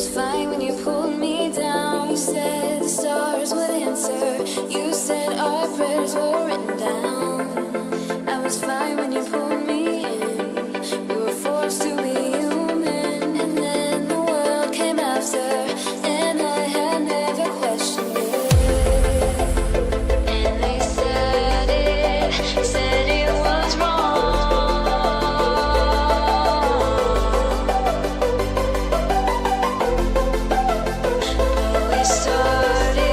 was fine when you pulled me down. You said the stars would answer. You said our prayers were written down. I was fine when you pulled me in. We were forced to be human, and then the world came after, and I had never questioned it. And they said it was wrong. But we started it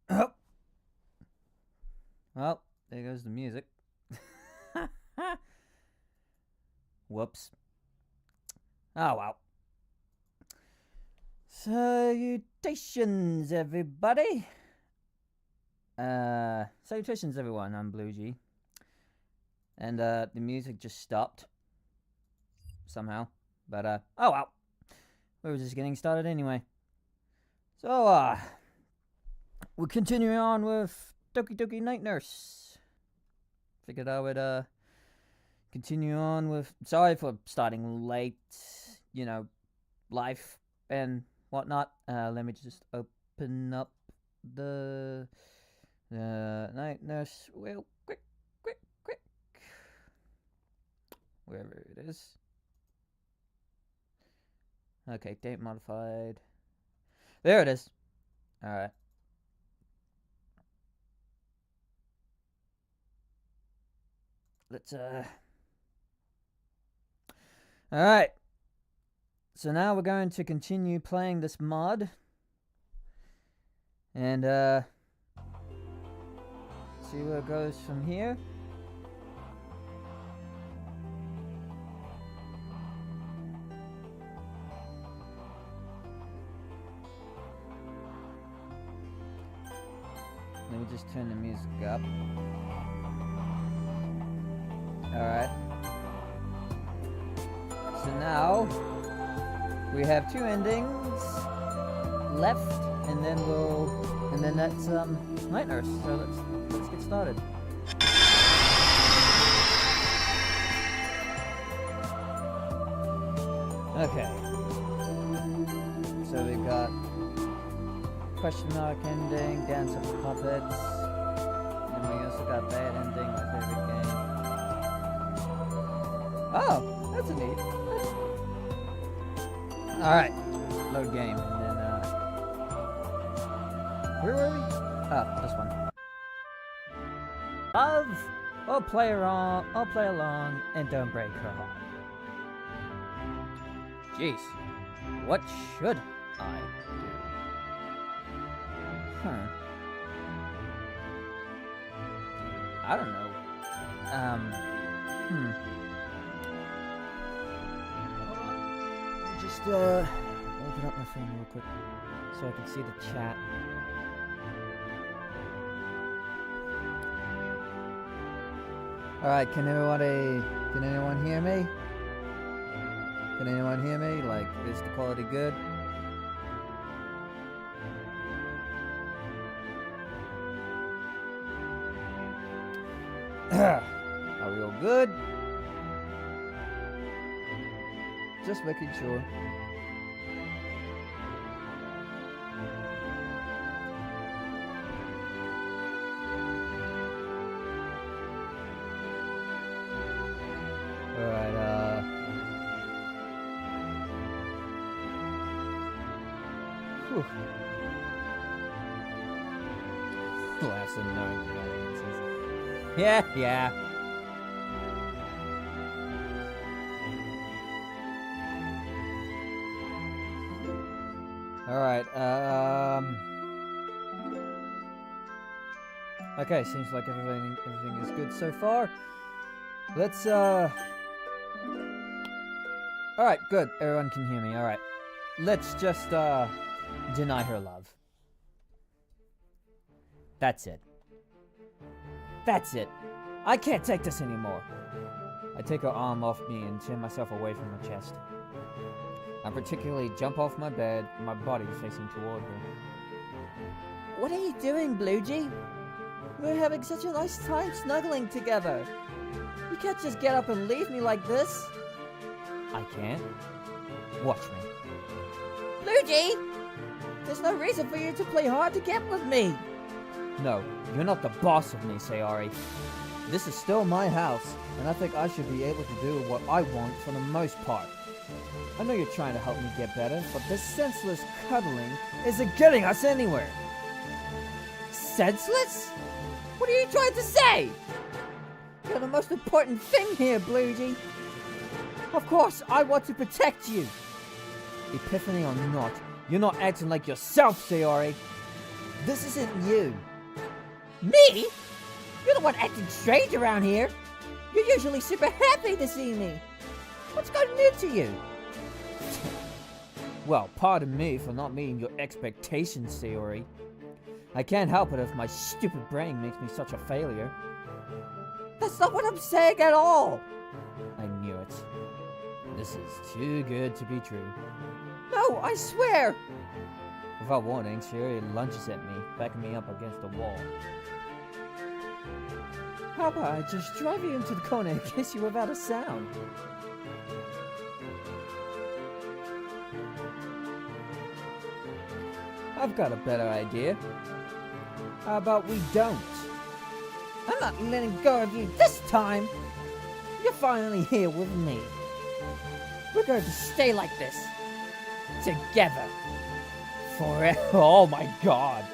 Oh. Well, there goes the music. Whoops. Oh, well. Salutations, everybody. Salutations, everyone. I'm Blue G. And, the music just stopped. Somehow. But, oh, well. We were just getting started anyway. So, we're continuing on with Doki Doki Night Nurse. Figured I would, continue on with... Sorry for starting late, you know, life and whatnot. Let me just open up the Night Nurse real quick. Wherever it is. Okay, date modified. There it is. Alright. Let's, Alright. So now we're going to continue playing this mod. And, see where it goes from here. Let me just turn the music up. Alright. So now we have 2 endings left, and then that's Night Nurse. So let's get started. Okay. So we got question mark ending, dance of the puppets, and we also got bad ending, my favorite game. Oh, that's a neat. Alright, load game, and then where were we? Oh, this one. Love, or play along, and don't break her heart. Jeez, what should I do? I don't know. Just open up my phone real quick so I can see the chat. Alright, can anyone hear me? Can anyone hear me? Like, is the quality good? Are we all good? Just making sure. Alright, whew. Last of 9 audiences. Yeah. Alright, okay, seems like everything is good so far. Let's, alright, good. Everyone can hear me. Alright. Let's just, deny her love. That's it. That's it. I can't take this anymore. I take her arm off me and turn myself away from her chest. I particularly jump off my bed, my body facing toward her. What are you doing, Bluejay? We're having such a nice time snuggling together. You can't just get up and leave me like this. I can't. Watch me. Bluejay! There's no reason for you to play hard to get with me. No, you're not the boss of me, Sayori. This is still my house, and I think I should be able to do what I want for the most part. I know you're trying to help me get better, but this senseless cuddling isn't getting us anywhere. Senseless? What are you trying to say? You're the most important thing here, Bluejay. Of course, I want to protect you. Epiphany or not, you're not acting like yourself, Sayori. This isn't you. Me? You're the one acting strange around here. You're usually super happy to see me. What's gotten into you? Well, pardon me for not meeting your expectations, Sayori. I can't help it if my stupid brain makes me such a failure. That's not what I'm saying at all! I knew it. This is too good to be true. No, I swear! Without warning, Sayori lunges at me, backing me up against the wall. How about I just drive you into the corner and kiss you without a sound? I've got a better idea. How about we don't? I'm not letting go of you this time! You're finally here with me. We're going to stay like this. Together. Forever. Oh my god.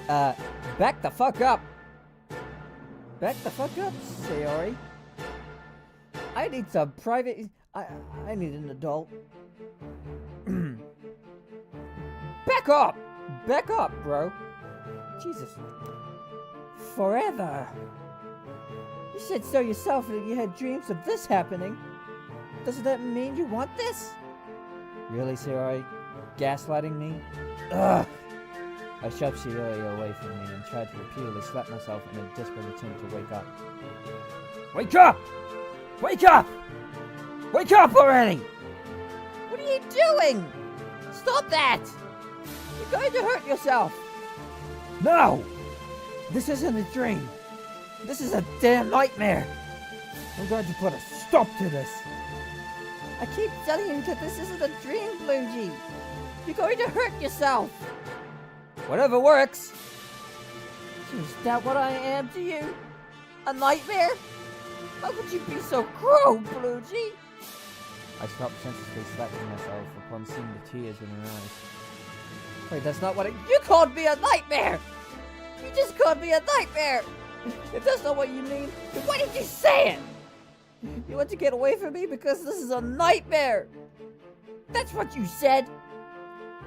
Back the fuck up. Back the fuck up, Sayori. I need some private... I need an adult. Back up! Back up, bro. Jesus. Forever. You said so yourself that you had dreams of this happening. Doesn't that mean you want this? Really, Sayori? Gaslighting me? Ugh! I shoved Sayori away from me and tried to repeatedly slap myself in a desperate attempt to wake up. Wake up! Wake up! Wake up already! What are you doing? Stop that! You're going to hurt yourself! No! This isn't a dream. This is a damn nightmare! I'm going to put a stop to this. I keep telling you that this isn't a dream, Bluegee. You're going to hurt yourself. Whatever works. Is that what I am to you? A nightmare? How could you be so cruel, Bluegee? I stopped senselessly slapping myself upon seeing the tears in her eyes. Wait, that's not what you called me a nightmare! You just called me a nightmare! If that's not what you mean, then why did you say it? You want to get away from me because this is a nightmare! That's what you said!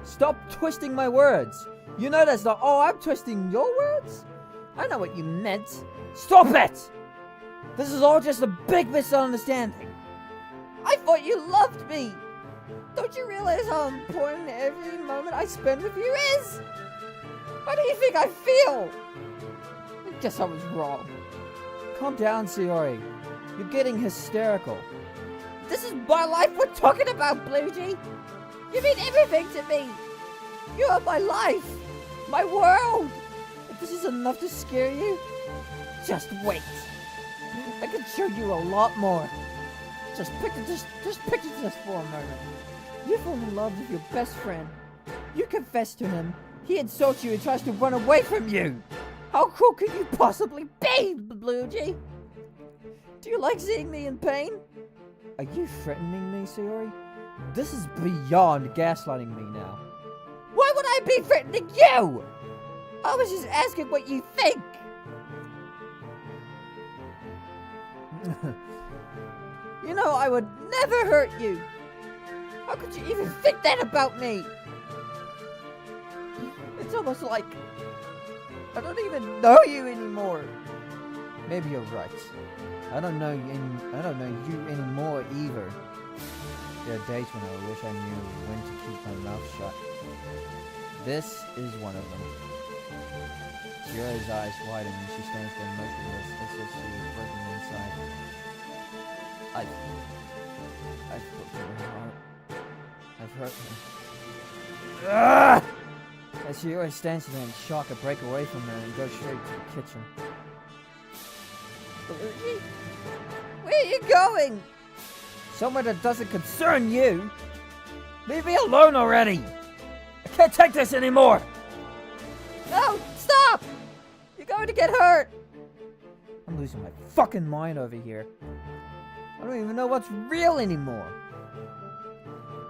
Stop twisting my words! You know that's not— oh, I'm twisting your words? I know what you meant. Stop it! This is all just a big misunderstanding. I thought you loved me! Don't you realize how important every moment I spend with you is? How do you think I feel? I guess I was wrong. Calm down, Sayori. You're getting hysterical. This is my life we're talking about, Bluegee! You mean everything to me! You are my life! My world! If this is enough to scare you, just wait. I can show you a lot more. Just picture this for a moment. You fall in love with your best friend. You confess to him. He insults you and tries to run away from you. How cruel could you possibly be, Bluegee? Do you like seeing me in pain? Are you threatening me, Sayori? This is beyond gaslighting me now. Why would I be threatening you? I was just asking what you think. You know I would never hurt you. How could you even think that about me? It's almost like I don't even know you anymore. Maybe you're right. I don't know you anymore either. There are days when I wish I knew when to keep my mouth shut. This is one of them. Sayori's eyes widen and she stands there motionless as if she is breaking inside. I've broken her heart. I've hurt her. Ah! As Sayori stands there in shock, I break away from her and go straight to the kitchen. Bluegee? Where are you going? Somewhere that doesn't concern you. Leave me alone already. I can't take this anymore. No, stop! You're going to get hurt. I'm losing my fucking mind over here. I don't even know what's real anymore.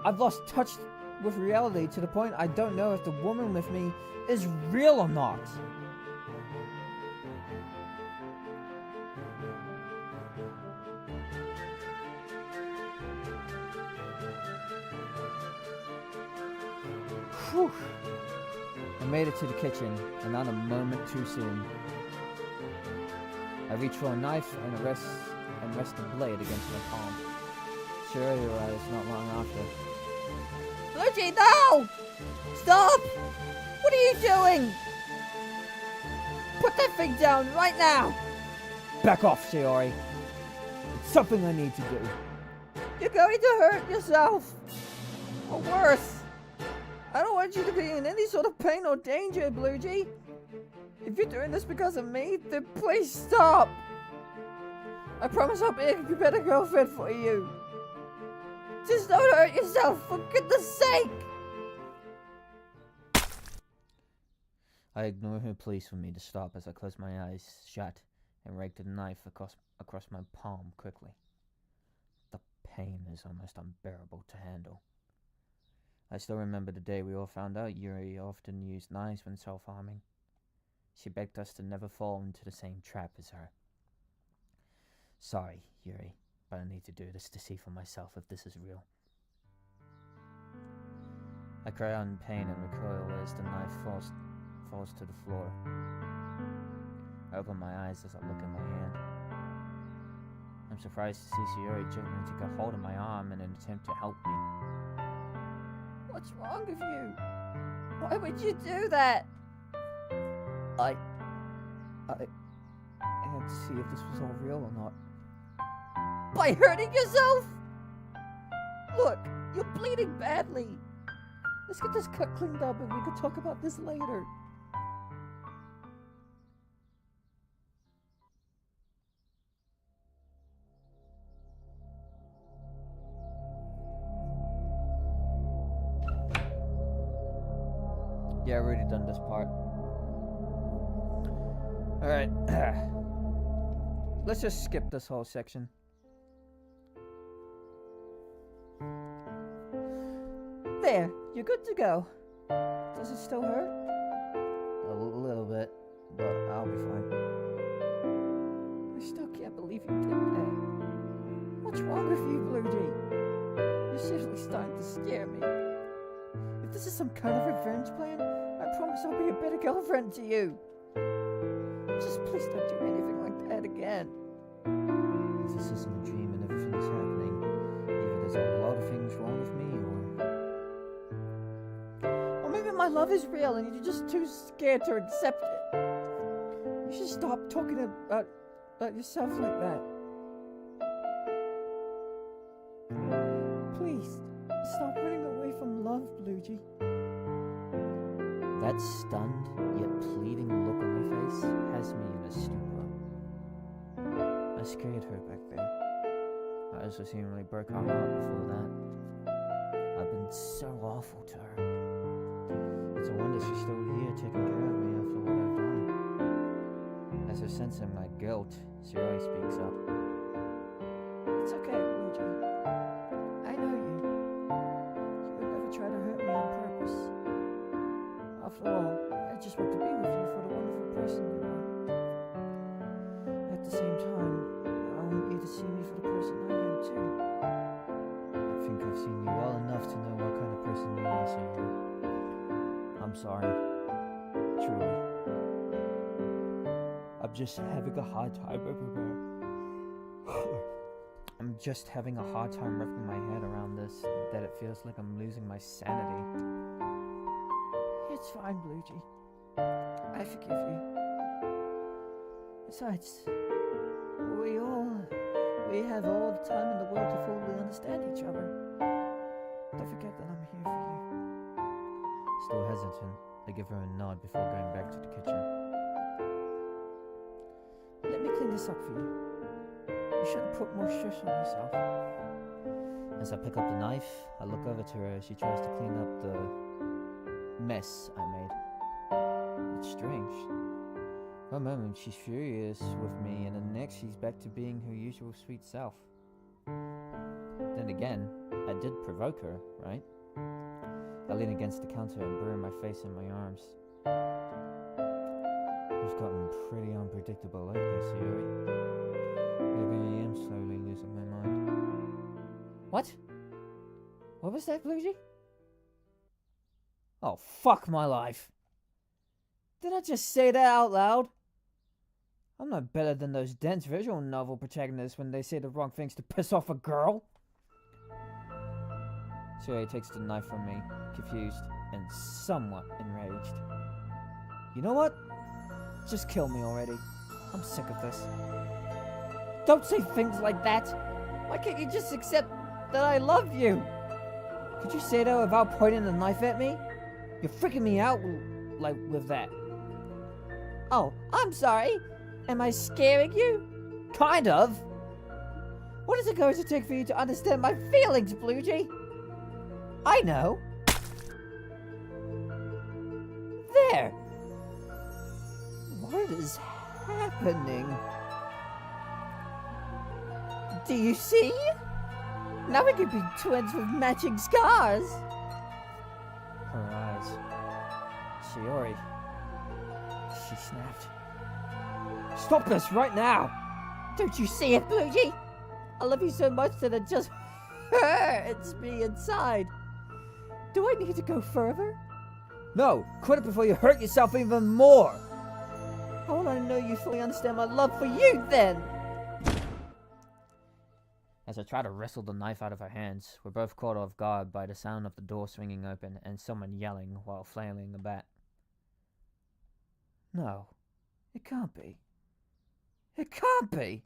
I've lost touch with reality to the point I don't know if the woman with me is real or not. Whew. I made it to the kitchen, and not a moment too soon. I reach for a knife and rest the blade against my palm. Sure, I realized not long after. Bluegee, no! Stop! What are you doing? Put that thing down right now! Back off, Sayori. It's something I need to do. You're going to hurt yourself. Or worse. I don't want you to be in any sort of pain or danger, Bluegee. If you're doing this because of me, then please stop. I promise I'll be a better girlfriend for you. Just don't hurt yourself, for goodness sake! I ignore her pleas for me to stop as I close my eyes shut and rake the knife across my palm quickly. The pain is almost unbearable to handle. I still remember the day we all found out Yuri often used knives when self-harming. She begged us to never fall into the same trap as her. Sorry, Yuri, but I need to do this to see for myself if this is real. I cry out in pain and recoil as the knife falls to the floor. I open my eyes as I look at my hand. I'm surprised to see Sayori gently take a hold of my arm in an attempt to help me. What's wrong with you? Why would you do that? I had to see if this was all real or not. By hurting yourself? Look, you're bleeding badly. Let's get this cut cleaned up and we can talk about this later. Yeah, I already done this part. Alright. Let's just skip this whole section. There, you're good to go. Does it still hurt? A little bit, but I'll be fine. I still can't believe you did that. What's wrong with you, Bluejay? You're seriously starting to scare me. If this is some kind of revenge plan, I promise I'll be a better girlfriend to you. Just please don't do anything like that again. If this isn't a dream and everything is happening, either there's a lot of things wrong with me, or maybe my love is real and you're just too scared to accept it. You should stop talking about yourself like that. Please, stop running away from love, Bluejay. That stunned, yet pleading look on her face has me in a stupor. I scared her back there. I also seemingly broke her heart before that. I've been so awful to her. It's a wonder she's still here taking care of me after what I've done. As if sensing my guilt, Sayori speaks up. It's okay, Bluejay. I know you. You would never try to hurt me on purpose. After all, I just want to be with you for the wonderful person you are. At the same time, I want you to see me for the person I am too. I think I've seen you well enough to know what kind of person you are, Sayori. I'm sorry. Truly. I'm just having a hard time. I'm just having a hard time wrapping my head around this, that it feels like I'm losing my sanity. It's fine, Bluejay. I forgive you. Besides, we have all the time in the world to fully understand each other. Don't forget that I'm here for you. Still hesitant, I give her a nod before going back to the kitchen. Let me clean this up for you. You shouldn't put more stress on yourself. As I pick up the knife, I look over to her as she tries to clean up the mess I made. It's strange. One moment she's furious with me, and the next she's back to being her usual sweet self. Then again, I did provoke her, right? I lean against the counter and bury my face in my arms. You've gotten pretty unpredictable lately, Sayori. Maybe I am slowly losing my mind. What? What was that, Bluejay? Oh, fuck my life. Did I just say that out loud? I'm not better than those dense visual novel protagonists when they say the wrong things to piss off a girl. Sayori takes the knife from me, confused and somewhat enraged. You know what? Just kill me already. I'm sick of this. Don't say things like that! Why can't you just accept that I love you? Could you say that without pointing the knife at me? You're freaking me out with that. Oh, I'm sorry. Am I scaring you? Kind of. What is it going to take for you to understand my feelings, Bluejay? I know. There. What is happening? Do you see? Now we could be twins with matching scars. Her eyes. Sayori. She snapped. Stop this right now! Don't you see it, Bluejay? I love you so much that it just hurts me inside. Do I need to go further? No, quit it before you hurt yourself even more! I want to know you fully understand my love for you, then! As I try to wrestle the knife out of her hands, we're both caught off guard by the sound of the door swinging open and someone yelling while flailing a bat. No, it can't be. It can't be!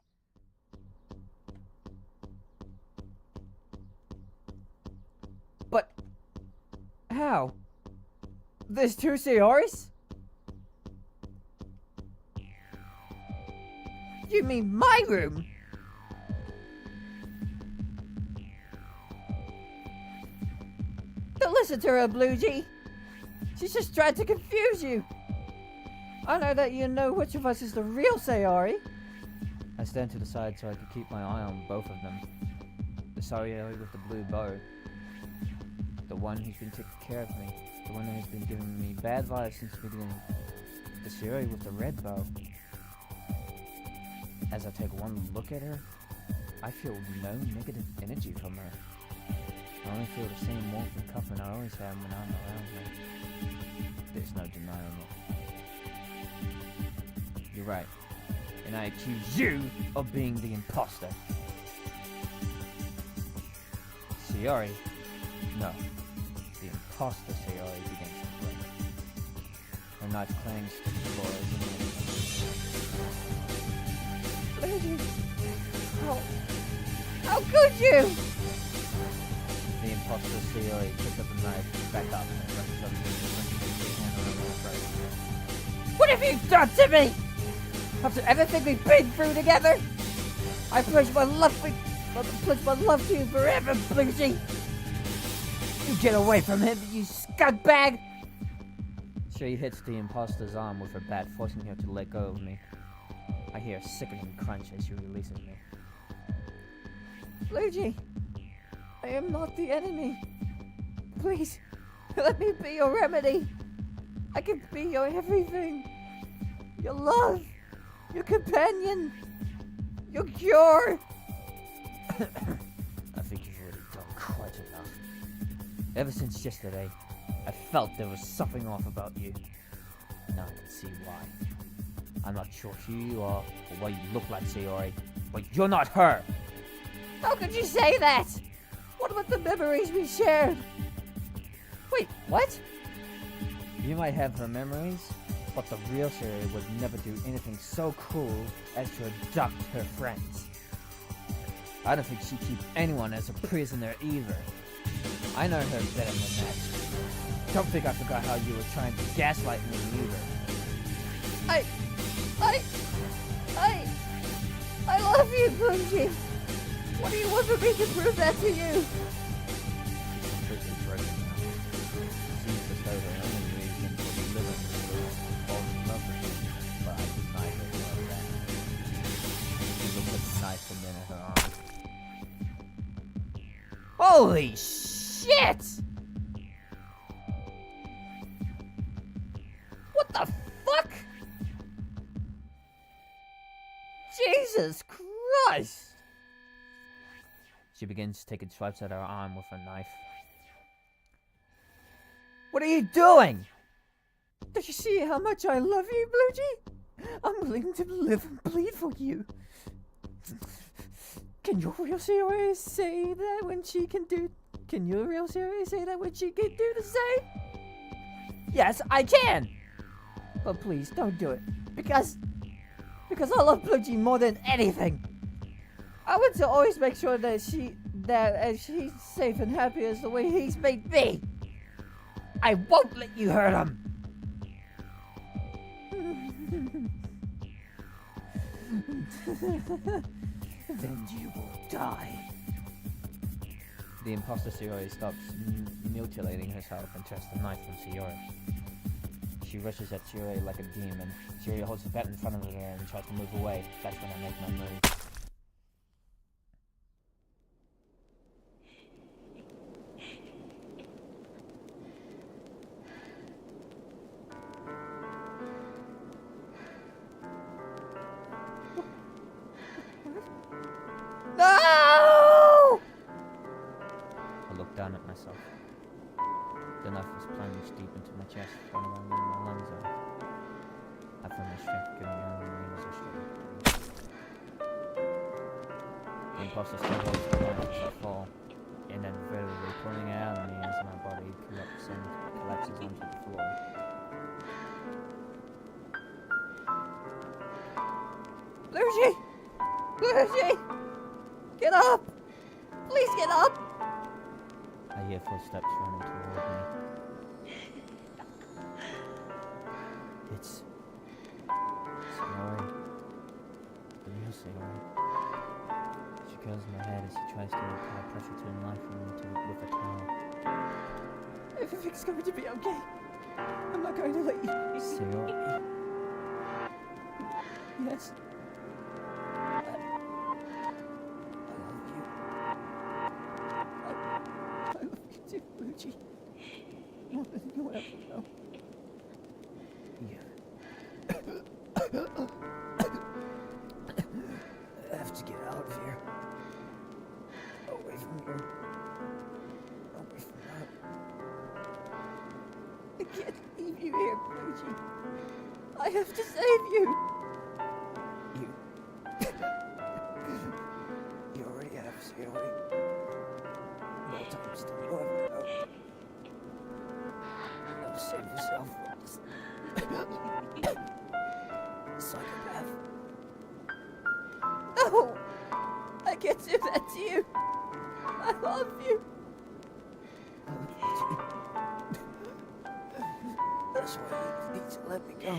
But how? There's two Sayoris? You mean my room? Don't listen to her, Bluegee. She's just trying to confuse you. I know that you know which of us is the real Sayori. I stand to the side so I can keep my eye on both of them. The Sayori with the blue bow. The one who's been taking care of me. The one that has been giving me bad vibes since the beginning. The Sayori with the red bow. As I take one look at her, I feel no negative energy from her. I only feel the same warmth and comfort I always have when I'm around her. There's no denying it. You're right. And I accuse you of being the imposter. Sayori? No. The imposter Sayori begins to blink. Her knife clangs to the floor as Lady, how could you? The imposter Sayori picks up the knife, back up, and rushes up to his hand around her throat. What have you done to me? After everything we've been through together? I pledge my love to you forever, Bluegee. You get away from him, you scumbag! She hits the imposter's arm with her bat, forcing him to let go of me. I hear a sickening crunch as she releases me. Bluegee, I am not the enemy. Please, let me be your remedy. I can be your everything. Your love. Your companion. Your cure. I think you've already done quite enough. Ever since yesterday, I felt there was something off about you. Now I can see why. I'm not sure who you are or why you look like Sayori, but you're not her. How could you say that? What about the memories we shared? Wait, what? You might have her memories, but the real Sayori would never do anything so cruel as to abduct her friends. I don't think she'd keep anyone as a prisoner either. I know her better than that. Don't think I forgot how you were trying to gaslight me either. I love you, Bluegee. What do you want from me to prove that to you? She's completely broken now. It seems as though her only reason for living was falling in love with me, but I denied her like that. She looked at the knife and then at her arm. Holy shit! What the fuck? Jesus Christ! She begins taking swipes at her arm with her knife. What are you doing? Do you see how much I love you, Bluegee? I'm willing to live and bleed for you. Can your real Sayori say that when she can do... Can your real Sayori say that when she can do the same? Yes, I can! But please, don't do it. Because I love Bluegee more than anything. I want to always make sure that she's safe and happy as the way he's made me. I won't let you hurt him. Then you will die. The imposter Sayori stops mutilating herself and thrusts the knife from Sayori. She rushes at Sayori like a demon. Sayori holds the bat in front of her and tries to move away. That's when I make my move. No! I look down at myself. The knife was plunged deep into my chest, trying to run my lungs out. I found my strength giving out on me as I struggled. The imposter still holds the knife as I fall, inevitably pulling it out of me as my body collapses onto the floor. Lucy! Lucy! Get up! Please get up! I hear footsteps running toward me. It's Sayori. The real Sayori. She curls my head as she tries to apply pressure to the knife with a towel. Everything's going to be okay. I'm not going to let you. Sayori. Yes. I love you too, Luigi. More than you'll ever know. I have to get out of here. Away from here. Away from her. I can't leave you here, Luigi. I have to save you. You already have, Sayori. More times than you ever know. Now save yourself from this psychopath. No! I can't do that to you. I love you. I love you too. That's why you need to let me go.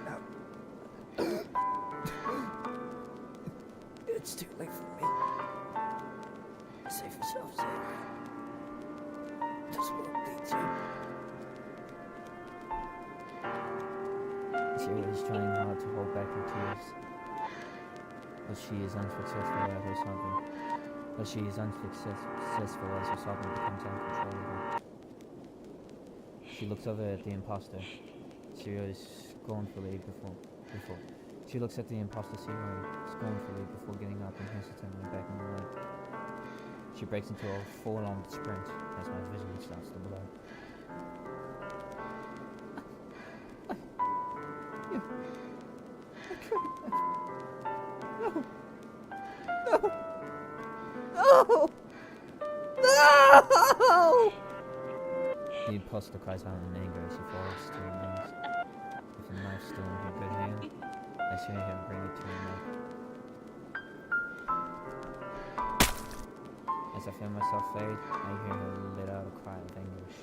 No. It's too late for me. Save yourself, Sayori. This world needs you. Sayori is trying hard to hold back her tears, but she is unsuccessful as her sobbing. As her sobbing becomes uncontrollable. She looks over at the imposter. Sayori scornfully She looks at the imposter Sayori scornfully before getting up and hesitantly backing away. She breaks into a full-on sprint as my vision starts to blur. No! The imposter cries out in anger as she falls to her knees. With the knife still in her good hand, I see him bring it to her neck. As I feel myself fade, I hear her let out a cry of anguish.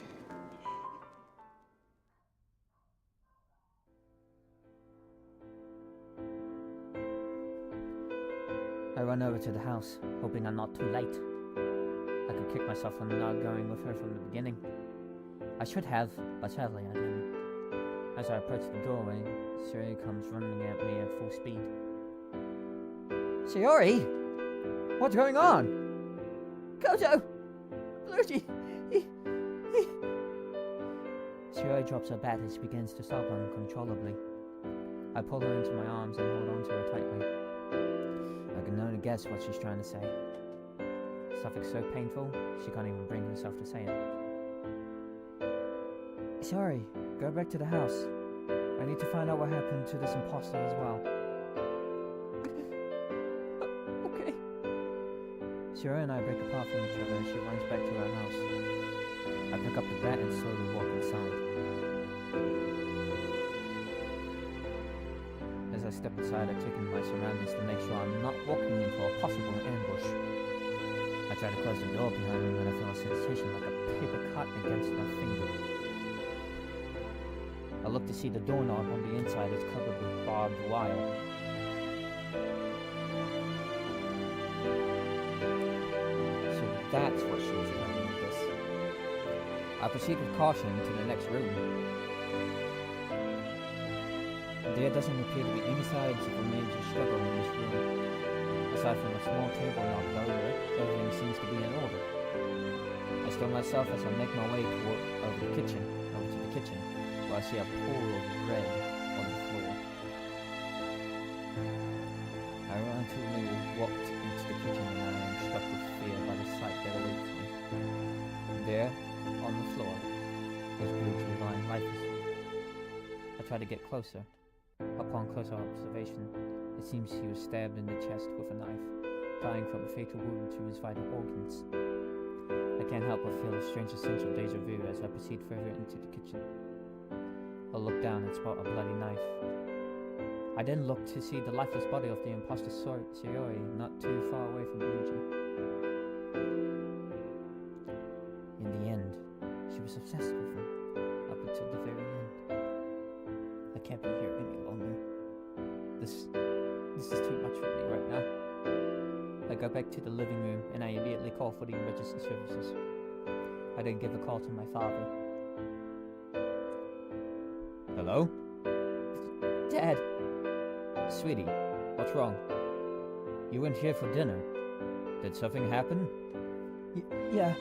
I run over to the house, hoping I'm not too late. I could kick myself for not going with her from the beginning. I should have, but sadly I didn't. As I approach the doorway, Sayori comes running at me at full speed. Sayori? What's going on? Kojo! Luigi! Sayori drops her bat as she begins to sob uncontrollably. I pull her into my arms and hold on to her tightly. I can only guess what she's trying to say. Something so painful, she can't even bring herself to say it. Sorry, go back to the house. I need to find out what happened to this imposter as well. Okay. Sayori and I break apart from each other as she runs back to her house. I pick up the bat and slowly walk inside. As I step inside, I take in my surroundings to make sure I'm not walking into a possible ambush. I try to close the door behind me when I feel a sensation like a paper cut against my finger. I look to see the doorknob on the inside is covered with barbed wire. So that's what she was doing with this. I proceed with caution to the next room. There doesn't appear to be any signs of a major struggle in this room. Aside from a small table knocked over, everything seems to be in order. I still myself as I make my way over to the kitchen, where I see a pool of red on the floor. I reluctantly walked into the kitchen and I am struck with fear by the sight that awaits me. There, tried to get closer. Upon closer observation, it seems he was stabbed in the chest with a knife, dying from a fatal wound to his vital organs. I can't help but feel a strange sense of deja vu as I proceed further into the kitchen. I look down and spot a bloody knife. I then look to see the lifeless body of the imposter Sayori not too far away from Luigi. In the end, she was obsessed with him, up until the very end. I can't be here any longer. This is too much for me right now. I go back to the living room and I immediately call for the emergency services. I then give a call to my father. Hello? Dad! Sweetie, what's wrong? You weren't here for dinner. Did something happen? Yeah,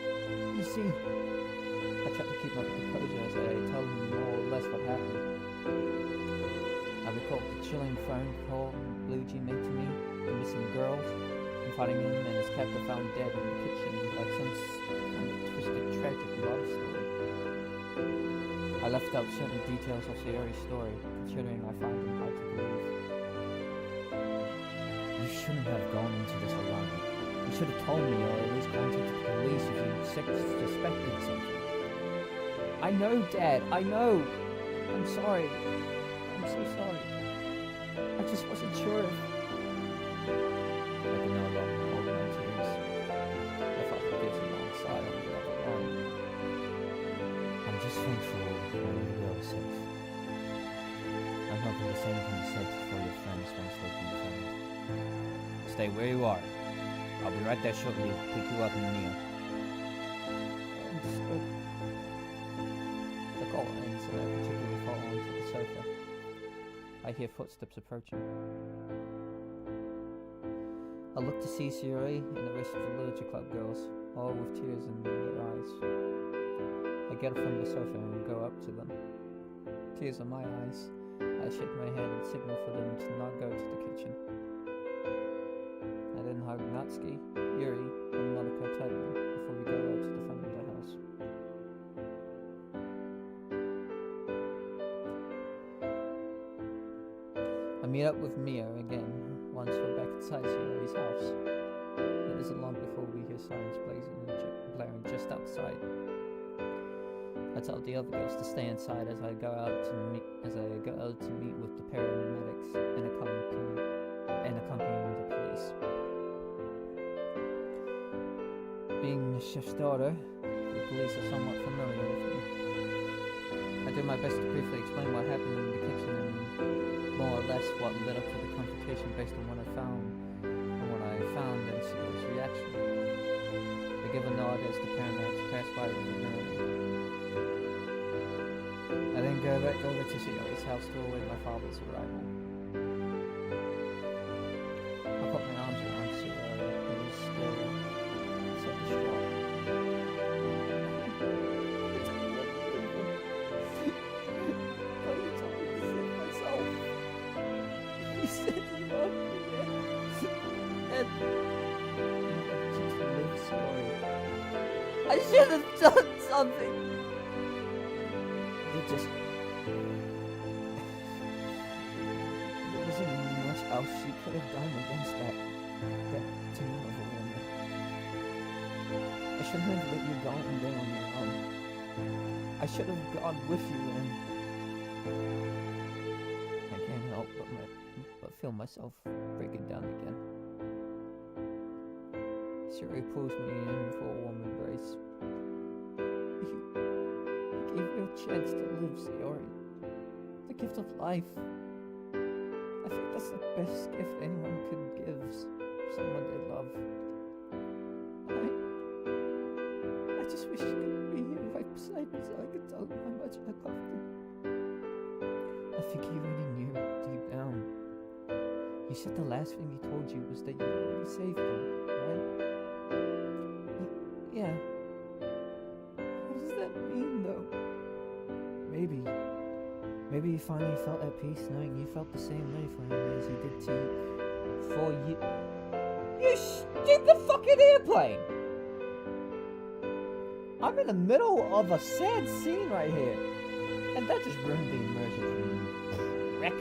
you see, I tried to keep my composure as I tell him more or less what happened. I recalled the chilling phone call Luigi made to me, the missing girls, and finding him and his captor found dead in the kitchen like some kind of twisted, tragic love story. I left out certain details of Sayori's story, considering I find them hard to believe. You shouldn't have gone into this alone. You should have told me, or at least contacted the police if you suspected something. I know, Dad, I know! I'm sorry. I'm so sorry. I just wasn't sure if... I can no longer hold my tears. I felt the kids alongside on the other line. I'm just thankful you're all safe. I'm hoping the same can be said for your friends once they've been found. Stay where you are. I'll be right there shortly to pick you up in the meal. Understood. The call ends and I particularly fall onto the sofa. I hear footsteps approaching. I look to see Sayori and the rest of the literature club girls, all with tears in their eyes. I get up from the sofa and go up to them. Tears in my eyes. I shake my hand and signal for them to not go to the kitchen. I then hug Natsuki, Yuri, and Monica tightly before we go out to the front of the house. I meet up with Mia again once we're back inside Sayori's house. It isn't long before we hear sirens blaring just outside. I tell the other girls to stay inside as I go out to meet with the paramedics and accompanying the police. Being the chef's daughter, the police are somewhat familiar with me. I do my best to briefly explain what happened in the kitchen and more or less what led up to the confrontation based on what I found and Sayori's reaction. I give a nod as the paramedics pass by with the I then go back over to Sayori's house to await my father's arrival. I put my arms around Sayori, who was still so distraught. Why you told me to save myself? You said you loved me, and just live, Sayori. I should have done something. There wasn't much else she could have done against that team of a woman. I shouldn't have let you go and go on your own. I should have gone with you and... I can't help but feel myself breaking down again. Sayori pulls me in for a warm embrace. Give you a chance to live, Sayori. The gift of life. I think that's the best gift anyone could give someone they love. I just wish you could be here right beside me so I could tell them how much I loved them. I think you already knew deep down. You said the last thing he told you was that you already saved them, right? Yeah. What does that mean, though? Maybe you finally felt at peace knowing you felt the same way for him as he did to you for you. You stupid fucking airplane! I'm in the middle of a sad scene right here. And that just ruined the immersion for wreck.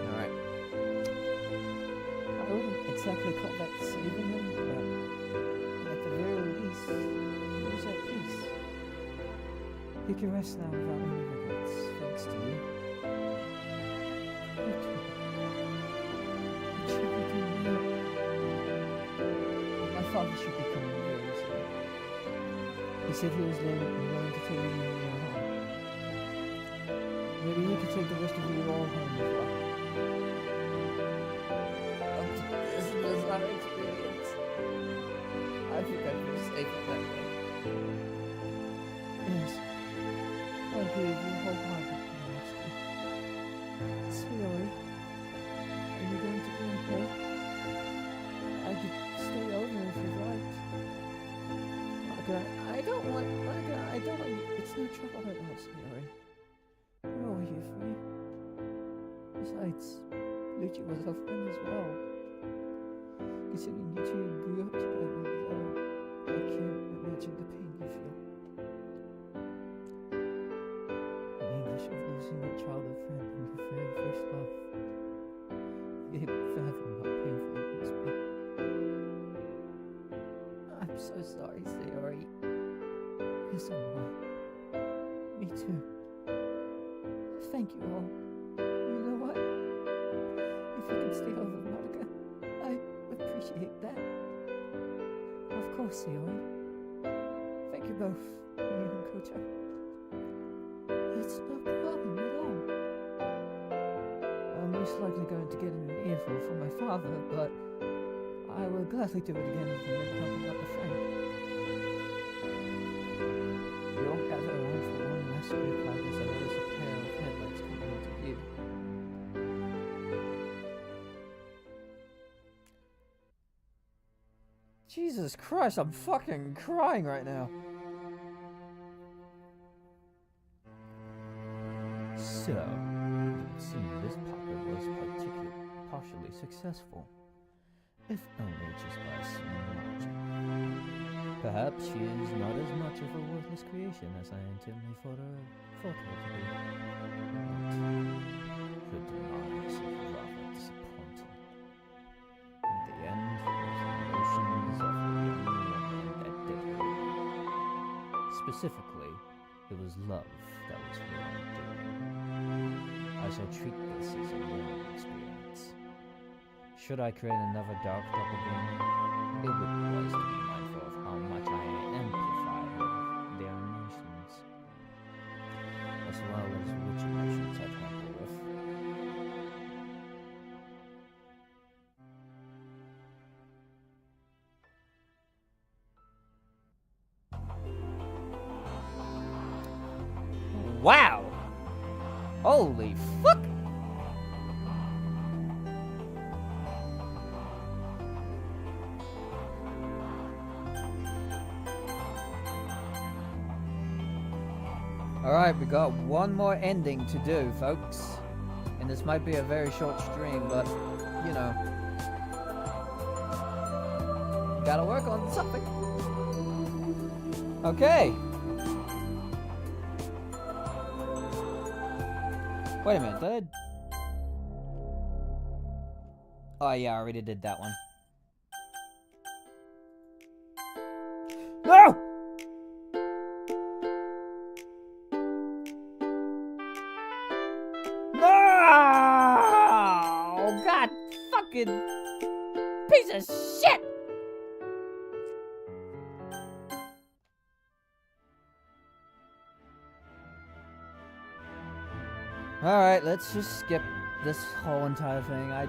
Alright. I wouldn't exactly call that saving him, but at the very least, he was at peace. He can rest now without any regrets, thanks to you. My father should be coming very soon. He said he was willing to take me home. Maybe he could take the rest of you all home as well. This is our experience. I think I feel safe that way. Yes. I agree with you wholeheartedly, honestly. Sweetie, are you going to be okay? I could stay over if you'd like. Monica, I don't want you. It's no trouble at all, sweetie. We're all here for you. Besides, Luigi was our friend as well. Considering you two grew up together, though, I can't imagine the pain you feel. The anguish of losing your childhood friend and your very first love. You can't fathom how painful it must be. I'm so sorry, Sayori. Yes, I'm well. Me too. Thank you all. You know what? If you can stay over, Monica, I appreciate that. Of course, Sayori. Thank you both, you and Koto. It's no problem at all. I'm most likely going to get an earful from my father, but I will gladly do it again if you're helping out the friend. We all gather around for one last quick light as I notice a pair of headlights coming into view. Jesus Christ, I'm fucking crying right now. So, it seems this puppet was partially successful, if only just by small margin. Perhaps she is not as much of a worthless creation as I intently thought her to be. But her demise is rather disappointing. In the end, it was the emotions of the young woman that did her. Specifically, it was love that was her undoing. I shall treat this as a learning experience. Should I create another dark doppelganger, it would be wise to be mindful of how much I amplify their emotions, as well as which emotions I tamper with. Wow! Holy fuck! Alright, we got one more ending to do, folks. And this might be a very short stream, but, you know. Gotta work on something. Okay. Wait a minute, did I... Oh yeah, I already did that one. No! No! God fucking piece of shit! Alright, let's just skip this whole entire thing. I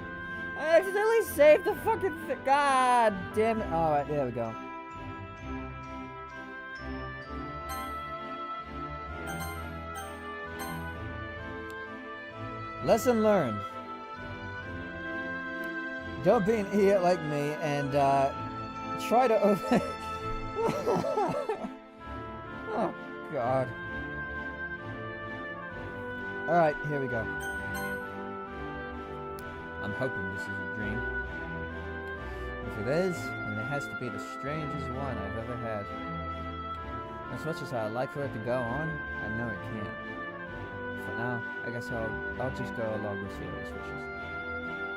accidentally saved the fucking thing. God damn it. Alright, there we go. Lesson learned. Don't be an idiot like me and try to open... Oh, God. Alright, here we go. I'm hoping this is a dream. If it is, then it has to be the strangest one I've ever had. As much as I'd like for it to go on, I know it can't. For now, I guess I'll just go along with Sierra's wishes.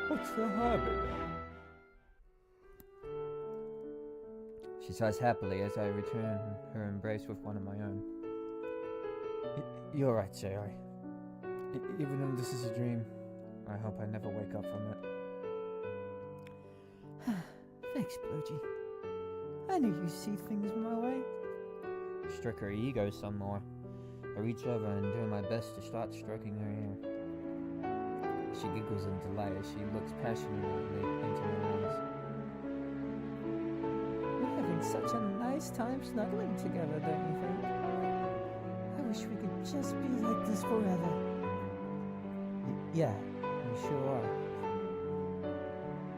What's the harm in that? She sighs happily as I return her embrace with one of my own. You're right, Sierra. Even though this is a dream, I hope I never wake up from it. Thanks, Bluegee. I knew you'd see things my way. Stroke her ego some more. I reach over and do my best to start stroking her ear. She giggles in delight as she looks passionately into my eyes. We're having such a nice time snuggling together, don't you think? I wish we could just be like this forever. Yeah, you sure are.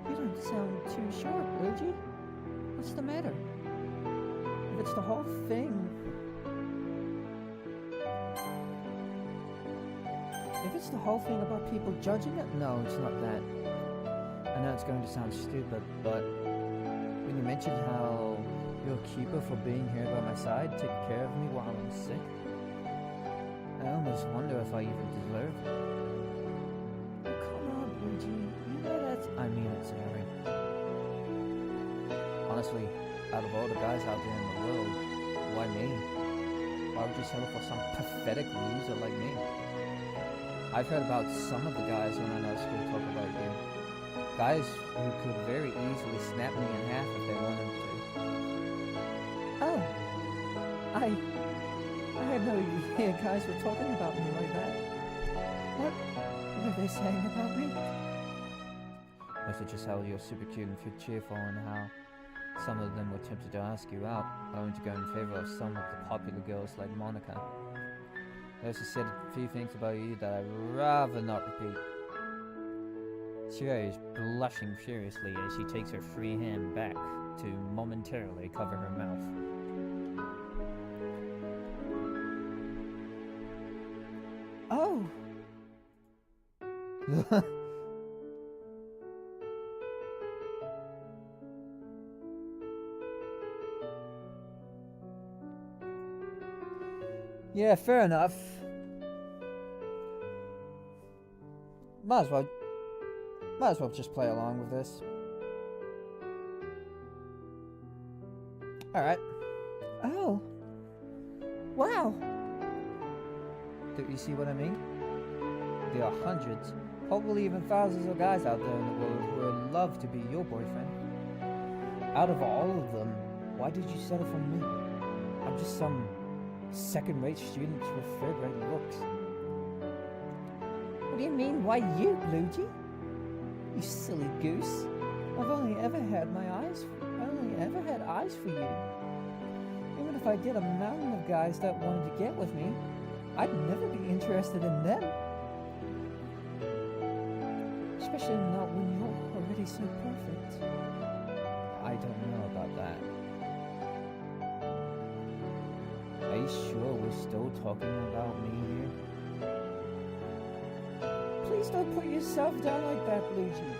You don't sound too sure, Bluegee. What's the matter? If it's the whole thing... If it's the whole thing about people judging it, no, it's not that. I know it's going to sound stupid, but when you mentioned how you're a keeper for being here by my side, taking care of me while I'm sick, I almost wonder if I even deserve it. Come on, Bluegee, you know that. I mean it, Sarah. Honestly, out of all the guys out there in the world, why me? Why would you settle for some pathetic loser like me? I've heard about some of the guys when I know school talk about you. Guys who could very easily snap me in half if they wanted to. Oh, I had no idea guys were talking about me like that. What were they saying about me? Mostly just how you're super cute and cheerful, and how some of them were tempted to ask you out, only to go in favor of some of the popular girls like Monica. They also said a few things about you that I'd rather not repeat. Sierra is blushing furiously as she takes her free hand back to momentarily cover her mouth. Oh! Yeah, fair enough. Might as well just play along with this. Alright. Oh. Wow. Do you see what I mean? There are hundreds, probably even thousands of guys out there in the world who would love to be your boyfriend. Out of all of them, why did you settle for me? I'm just some second-rate students with third-rate looks. What do you mean, why you, Bluegee? You silly goose. I've only ever had eyes for you. Even if I did a mountain of guys that wanted to get with me, I'd never be interested in them. Especially not when you're already so perfect. I don't know about that. Are you sure we're still talking about me here? Please don't put yourself down like that, Bluegee.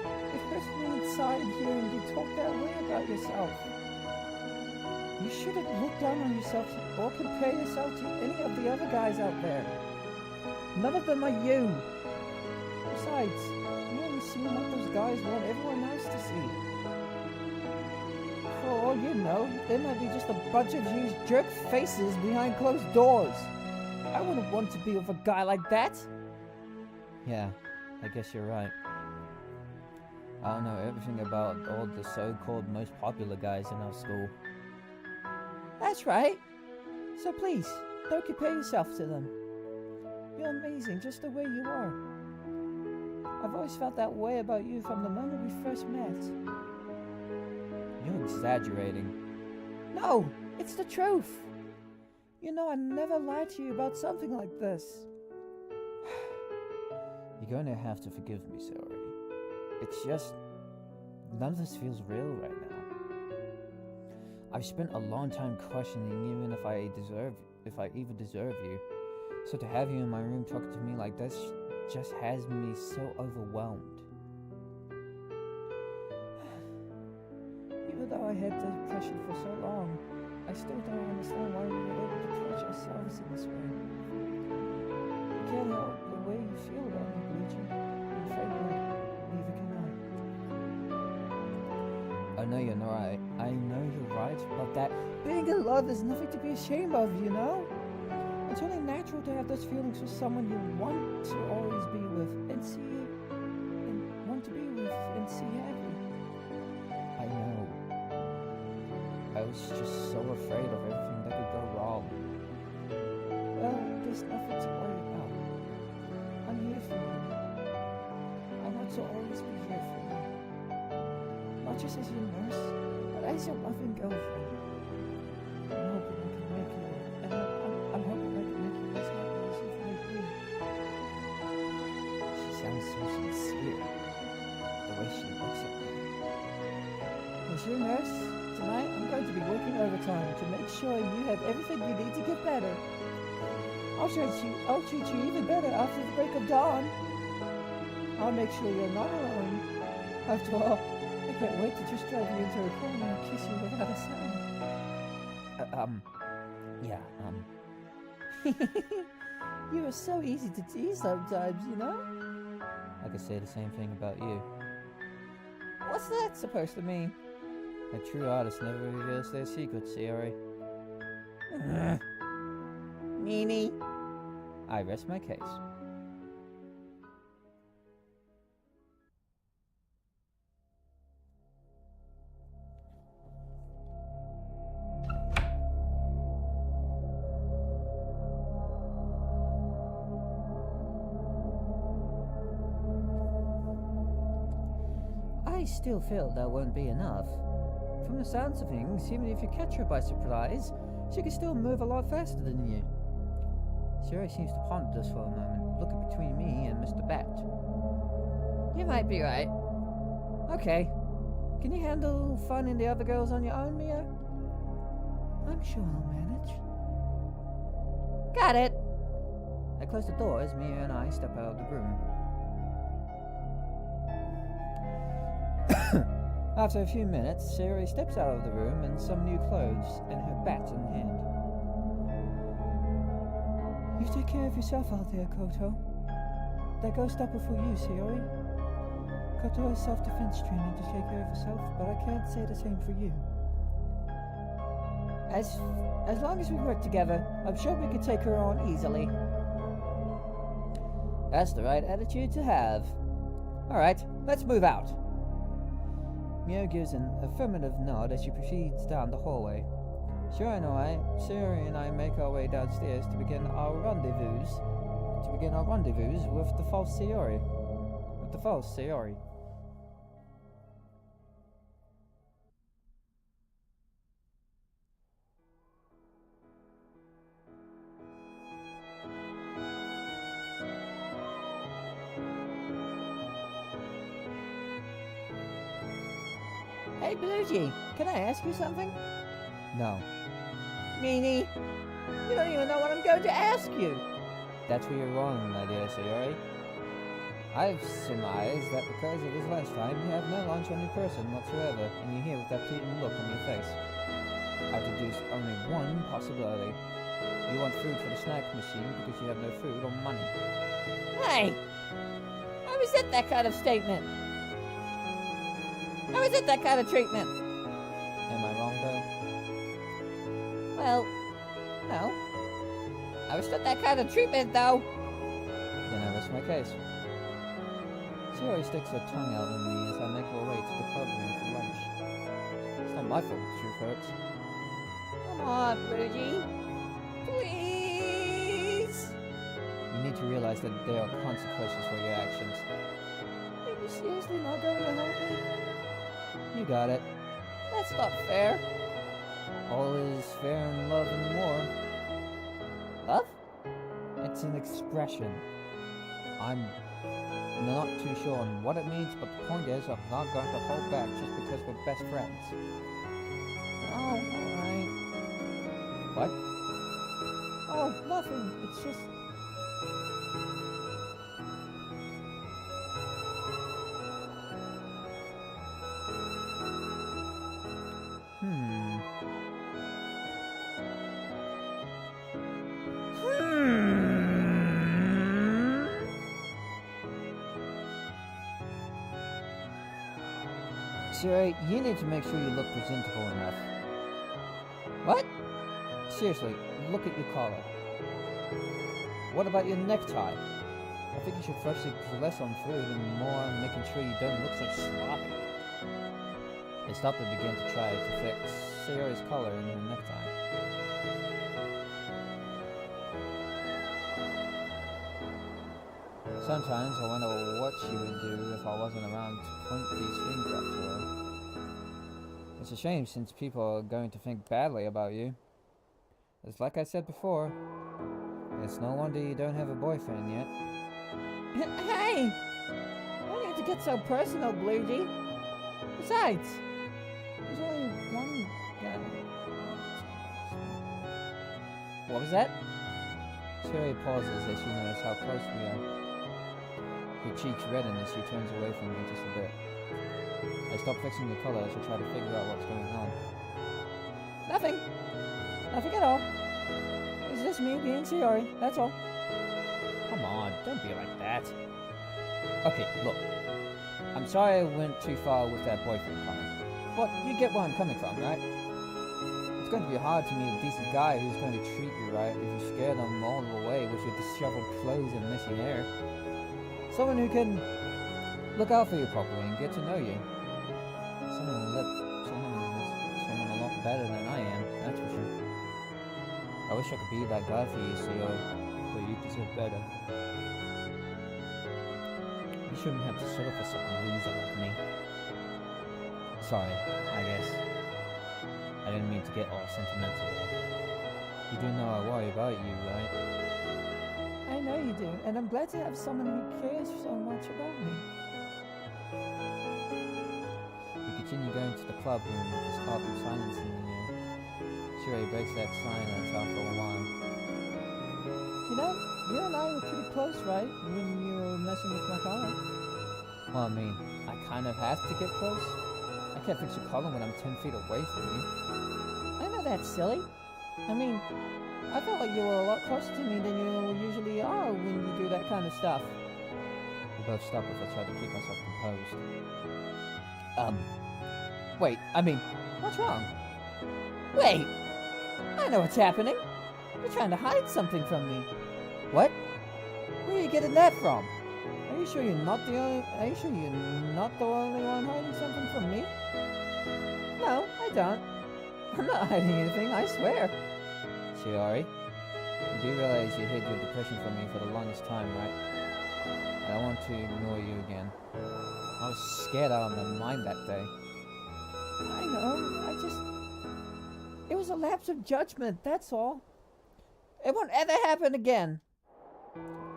It hurts me inside hearing you talk that way about yourself. You shouldn't look down on yourself or compare yourself to any of the other guys out there. None of them are you. Besides, you only seem what those guys want everyone else to see. For all you know, they might be just a bunch of used jerk faces behind closed doors. I wouldn't want to be with a guy like that. Yeah, I guess you're right. I don't know everything about all the so-called most popular guys in our school. That's right. So please, don't compare yourself to them. You're amazing just the way you are. I've always felt that way about you from the moment we first met. You're exaggerating. No, it's the truth. You know I never lied to you about something like this. You're going to have to forgive me, Sorry. It's just... none of this feels real right now. I've spent a long time questioning even if I even deserve you. So to have you in my room talking to me like this just has me so overwhelmed. had depression for so long. I still don't understand why we were able to torture ourselves in this way. I can't help the way you feel about me, Luigi. I'm afraid neither can I. I know you're right. I know you're right about that. Being in love is nothing to be ashamed of, you know? It's only natural to have those feelings for someone you want to always be with and want to be with and see happy. I know. I was just so afraid of everything that could go wrong. Well, there's nothing to worry about. I'm here for you. I want to always be here for you. Not just as your nurse, but as your loving girlfriend. I'm hoping I can make you, and I'm hoping I can make you as happy as you've made me. She sounds so sincere, the way she looks at me. As your nurse, tonight I'm going to be working overtime to make sure you have everything you need to get better. I'll treat you even better after the break of dawn. I'll make sure you're not alone. After all, I can't wait to just drive you into a corner and kiss you without a sound. You are so easy to tease sometimes, you know? I could say the same thing about you. What's that supposed to mean? A true artist never reveals their secrets, Sayori. Meanie. I rest my case. I still feel that won't be enough. From the sounds of things, even if you catch her by surprise, she can still move a lot faster than you. Sayori seems to ponder this for a moment, looking between me and Mr. Bat. You might be right. Okay. Can you handle finding the other girls on your own, Mia? I'm sure I'll manage. Got it! I close the door as Mia and I step out of the room. After a few minutes, Sayori steps out of the room in some new clothes and her bat in hand. You take care of yourself out there, Koto. That goes double for you, Sayori. Koto has self-defense training to take care of herself, but I can't say the same for you. As long as we work together, I'm sure we can take her on easily. That's the right attitude to have. Alright, let's move out. Mio gives an affirmative nod as she proceeds down the hallway. Sayori and I make our way downstairs to begin our rendezvous with the false Sayori. Hey, Bluegee, can I ask you something? No. Meanie, you don't even know what I'm going to ask you. That's where you're wrong, my dear Sayori. I've surmised that because of this last time, you have no lunch on your person whatsoever, and you're here with that pleading look on your face. I've deduced only one possibility. You want food for the snack machine because you have no food or money. Hey! I resent that kind of statement. I resent that kind of treatment. Am I wrong, though? Well, no. I resent that kind of treatment, though. Then I rest my case. Sayori sticks her tongue out at me as I make my way to the club room for lunch. It's not my fault the truth hurts. Come on, Bluegee. Please! You need to realize that there are consequences for your actions. Are you seriously not going to help me? You got it. That's not fair. All is fair in love and war. Love? It's an expression. I'm not too sure on what it means, but the point is I'm not going to hold back just because we're best friends. Oh, alright. What? Oh, nothing. It's just... Siri, you need to make sure you look presentable enough. What? Seriously, look at your collar. What about your necktie? I think you should focus less on food and more on making sure you don't look so sloppy. They stopped and began to try to fix Siri's collar and her necktie. Sometimes I wonder what she would do if I wasn't around to point these things out to her. It's a shame since people are going to think badly about you. It's like I said before, it's no wonder you don't have a boyfriend yet. Hey! Why do you have to get so personal, Bluey? Besides, there's only one guy. What was that? Siri pauses as she notices how close we are. Her cheeks redden as she turns away from me just a bit. I stop fixing the color as I try to figure out what's going on. Nothing. Nothing at all. It's just me being Siri, that's all. Come on, don't be like that. Okay, look. I'm sorry I went too far with that boyfriend comment. But you get where I'm coming from, right? It's going to be hard to meet a decent guy who's going to treat you right if you scare them all away with your disheveled clothes and messy hair. Someone who can look out for you properly and get to know you. Someone a lot better than I am, that's for sure. I wish I could be that guy for you, Siri, but you deserve better. You shouldn't have to settle for some loser like me. Sorry, I guess. I didn't mean to get all sentimental there. You do know I worry about you, right? I know you do, and I'm glad to have someone who cares so much about me. We continue going to the club room with this awkward silence in the air. Siri breaks that silence after a while. You know, you and I were pretty close, right? When you were messing with my collar. Well, I mean, I kind of have to get close. I can't fix your collar when I'm 10 feet away from you. I know that's silly. I mean, I felt like you were a lot closer to me than you usually are when you do that kind of stuff. We both stop as I try to keep myself composed. Wait, I mean, what's wrong? Wait! I know what's happening! You're trying to hide something from me. What? Where are you getting that from? Are you sure you're not the only one hiding something from me? No, I don't. I'm not hiding anything, I swear. Shiori, you do realize you hid your depression from me for the longest time, right? I don't want to ignore you again. I was scared out of my mind that day. I know, it was a lapse of judgment, that's all. It won't ever happen again.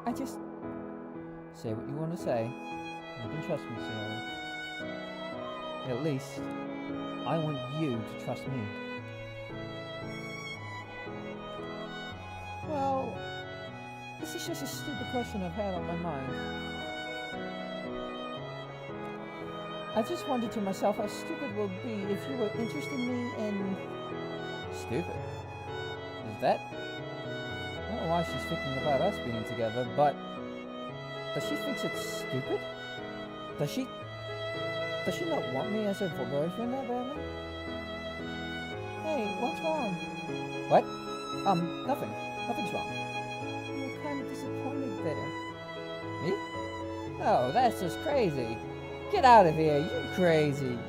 I just... Say what you want to say. You can trust me, Sarah. At least, I want you to trust me. Well, this is just a stupid question I've had on my mind. I just wondered to myself how stupid it would be if you were interested in me and... Stupid? Is that... I don't know why she's thinking about us being together, but... Does she think it's stupid? Does she not want me as her boyfriend that badly? Hey, what's wrong? What? Nothing. Nothing's wrong. You were kind of disappointed there. Me? Oh, that's just crazy. Get out of here, you crazy.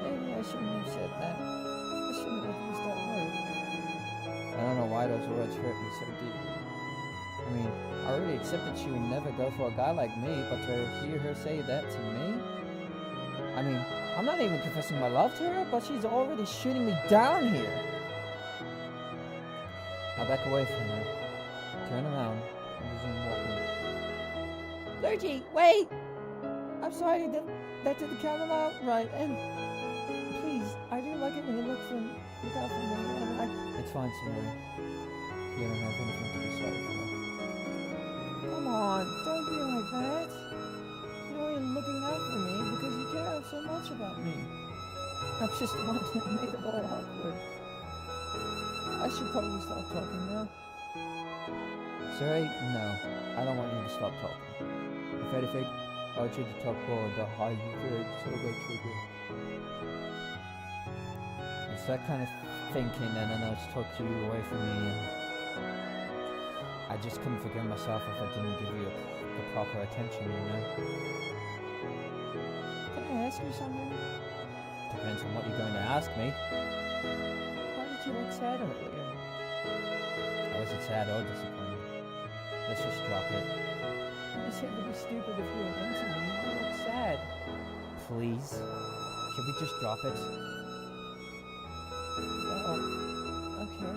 Maybe I shouldn't have said that. I shouldn't have used that word. I don't know why those words hurt me so deeply. I mean, I already accepted she would never go for a guy like me, but to hear her say that to me? I mean, I'm not even confessing my love to her, but she's already shooting me down here. I back away from her, turn around, and resume walking. Luigi, wait! I'm sorry, that didn't count out right, and please, I do like it when you look out for me, and It's fine, Samari. You don't have anything to be sorry for. Come on, don't be like that. You're looking out for me because you care so much about me. I'm just the one that made it all awkward. I should probably stop talking now. Sorry, no. I don't want you to stop talking. If anything, I to the top bar, the high trigger. It's that kind of thinking, and I know it's took you away from me, and I just couldn't forgive myself if I didn't give you the proper attention, you know? Can I ask you something? Depends on what you're going to ask me. Why did you look sad earlier? I wasn't sad or disappointed. Let's just drop it. You said it would be stupid if you were into me. You look sad. Please? Can we just drop it? Well, okay.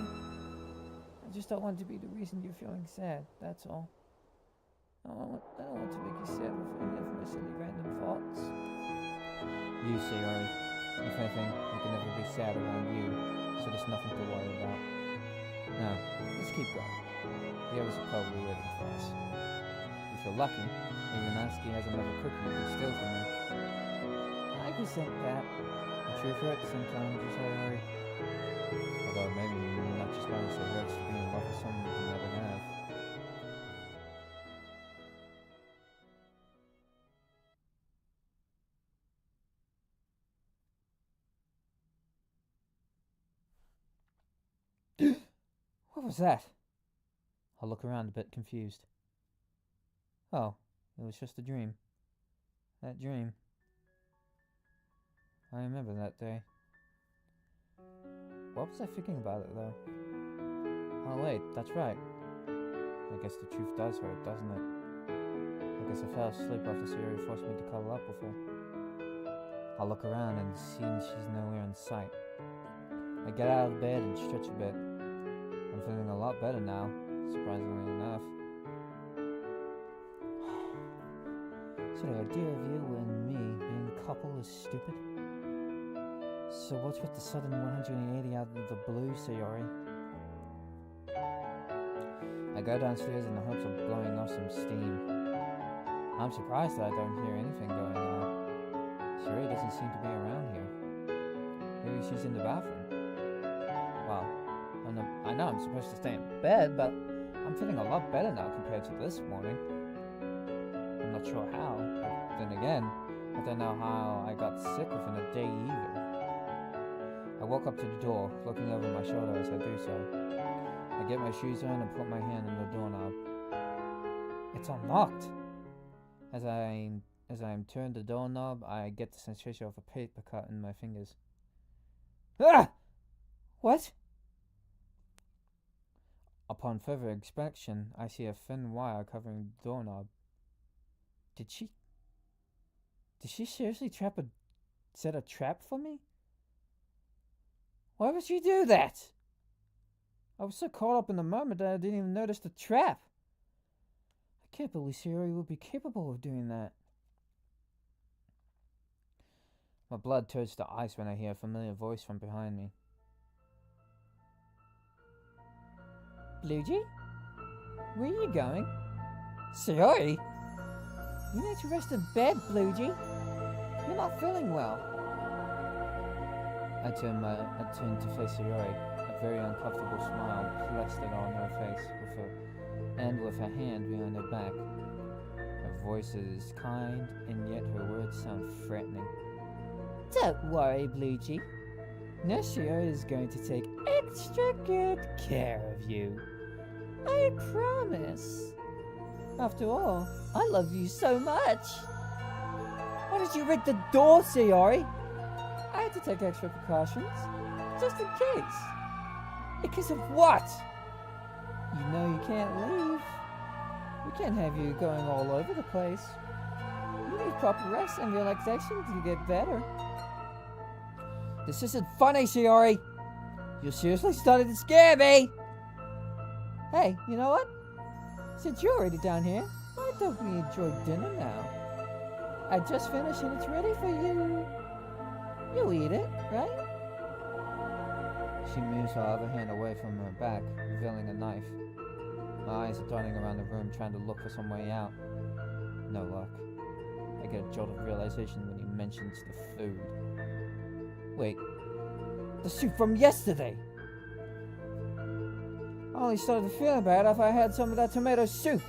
I just don't want to be the reason you're feeling sad, that's all. I don't want to make you sad with any of my silly random thoughts. You, Sayori. If anything, I can never be sad around you, so there's nothing to worry about. Now, let's keep going. The others are probably waiting for us. If you're lucky, even Natsuki has another cookie you can steal from me. I resent that. The truth hurts sometimes, you Sayori. Although maybe not just as it hurts to be in love with someone you can never have. What was that? I look around a bit confused. Oh, it was just a dream. That dream. I remember that day. What was I thinking about it, though? Oh wait, that's right. I guess the truth does hurt, doesn't it? I guess I fell asleep after Sayori forced me to cuddle up with her. I look around and see she's nowhere in sight. I get out of bed and stretch a bit. I'm feeling a lot better now, surprisingly enough. So the idea of you and me being a couple is stupid? So what's with the sudden 180 out of the blue, Sayori? I go downstairs in the hopes of blowing off some steam. I'm surprised that I don't hear anything going on. Sayori doesn't seem to be around here. Maybe she's in the bathroom. Well, I know I'm supposed to stay in bed, but I'm feeling a lot better now compared to this morning. I'm not sure how, but then again, I don't know how I got sick within a day either. I walk up to the door, looking over my shoulder as I do so. I get my shoes on and put my hand on the doorknob. It's unlocked! As I turn the doorknob, I get the sensation of a paper cut in my fingers. Ah! What? Upon further inspection, I see a thin wire covering the doorknob. Did she seriously set a trap for me? Why would she do that? I was so caught up in the moment that I didn't even notice the trap. I can't believe Sayori would be capable of doing that. My blood turns to ice when I hear a familiar voice from behind me. Bluejay? Where are you going? Sayori? You need to rest in bed, Bluejay. You're not feeling well. I turn to face Sayori, a very uncomfortable smile plastered on her face, with her hand behind her back. Her voice is kind, and yet her words sound threatening. Don't worry, Bluejay. Nurse Sayori is going to take extra good care of you. I promise. After all, I love you so much. Why did you rig the door, Sayori? I had to take extra precautions, just in case. Because of what? You know you can't leave. We can't have you going all over the place. You need proper rest and relaxation to get better. This isn't funny, Sayori. You're seriously starting to scare me. Hey, you know what? Since you're already down here, why don't we enjoy dinner now? I just finished and it's ready for you. You'll eat it, right? She moves her other hand away from her back, revealing a knife. My eyes are darting around the room, trying to look for some way out. No luck. I get a jolt of realization when he mentions the food. Wait, the soup from yesterday! I only started to feel bad if I had some of that tomato soup.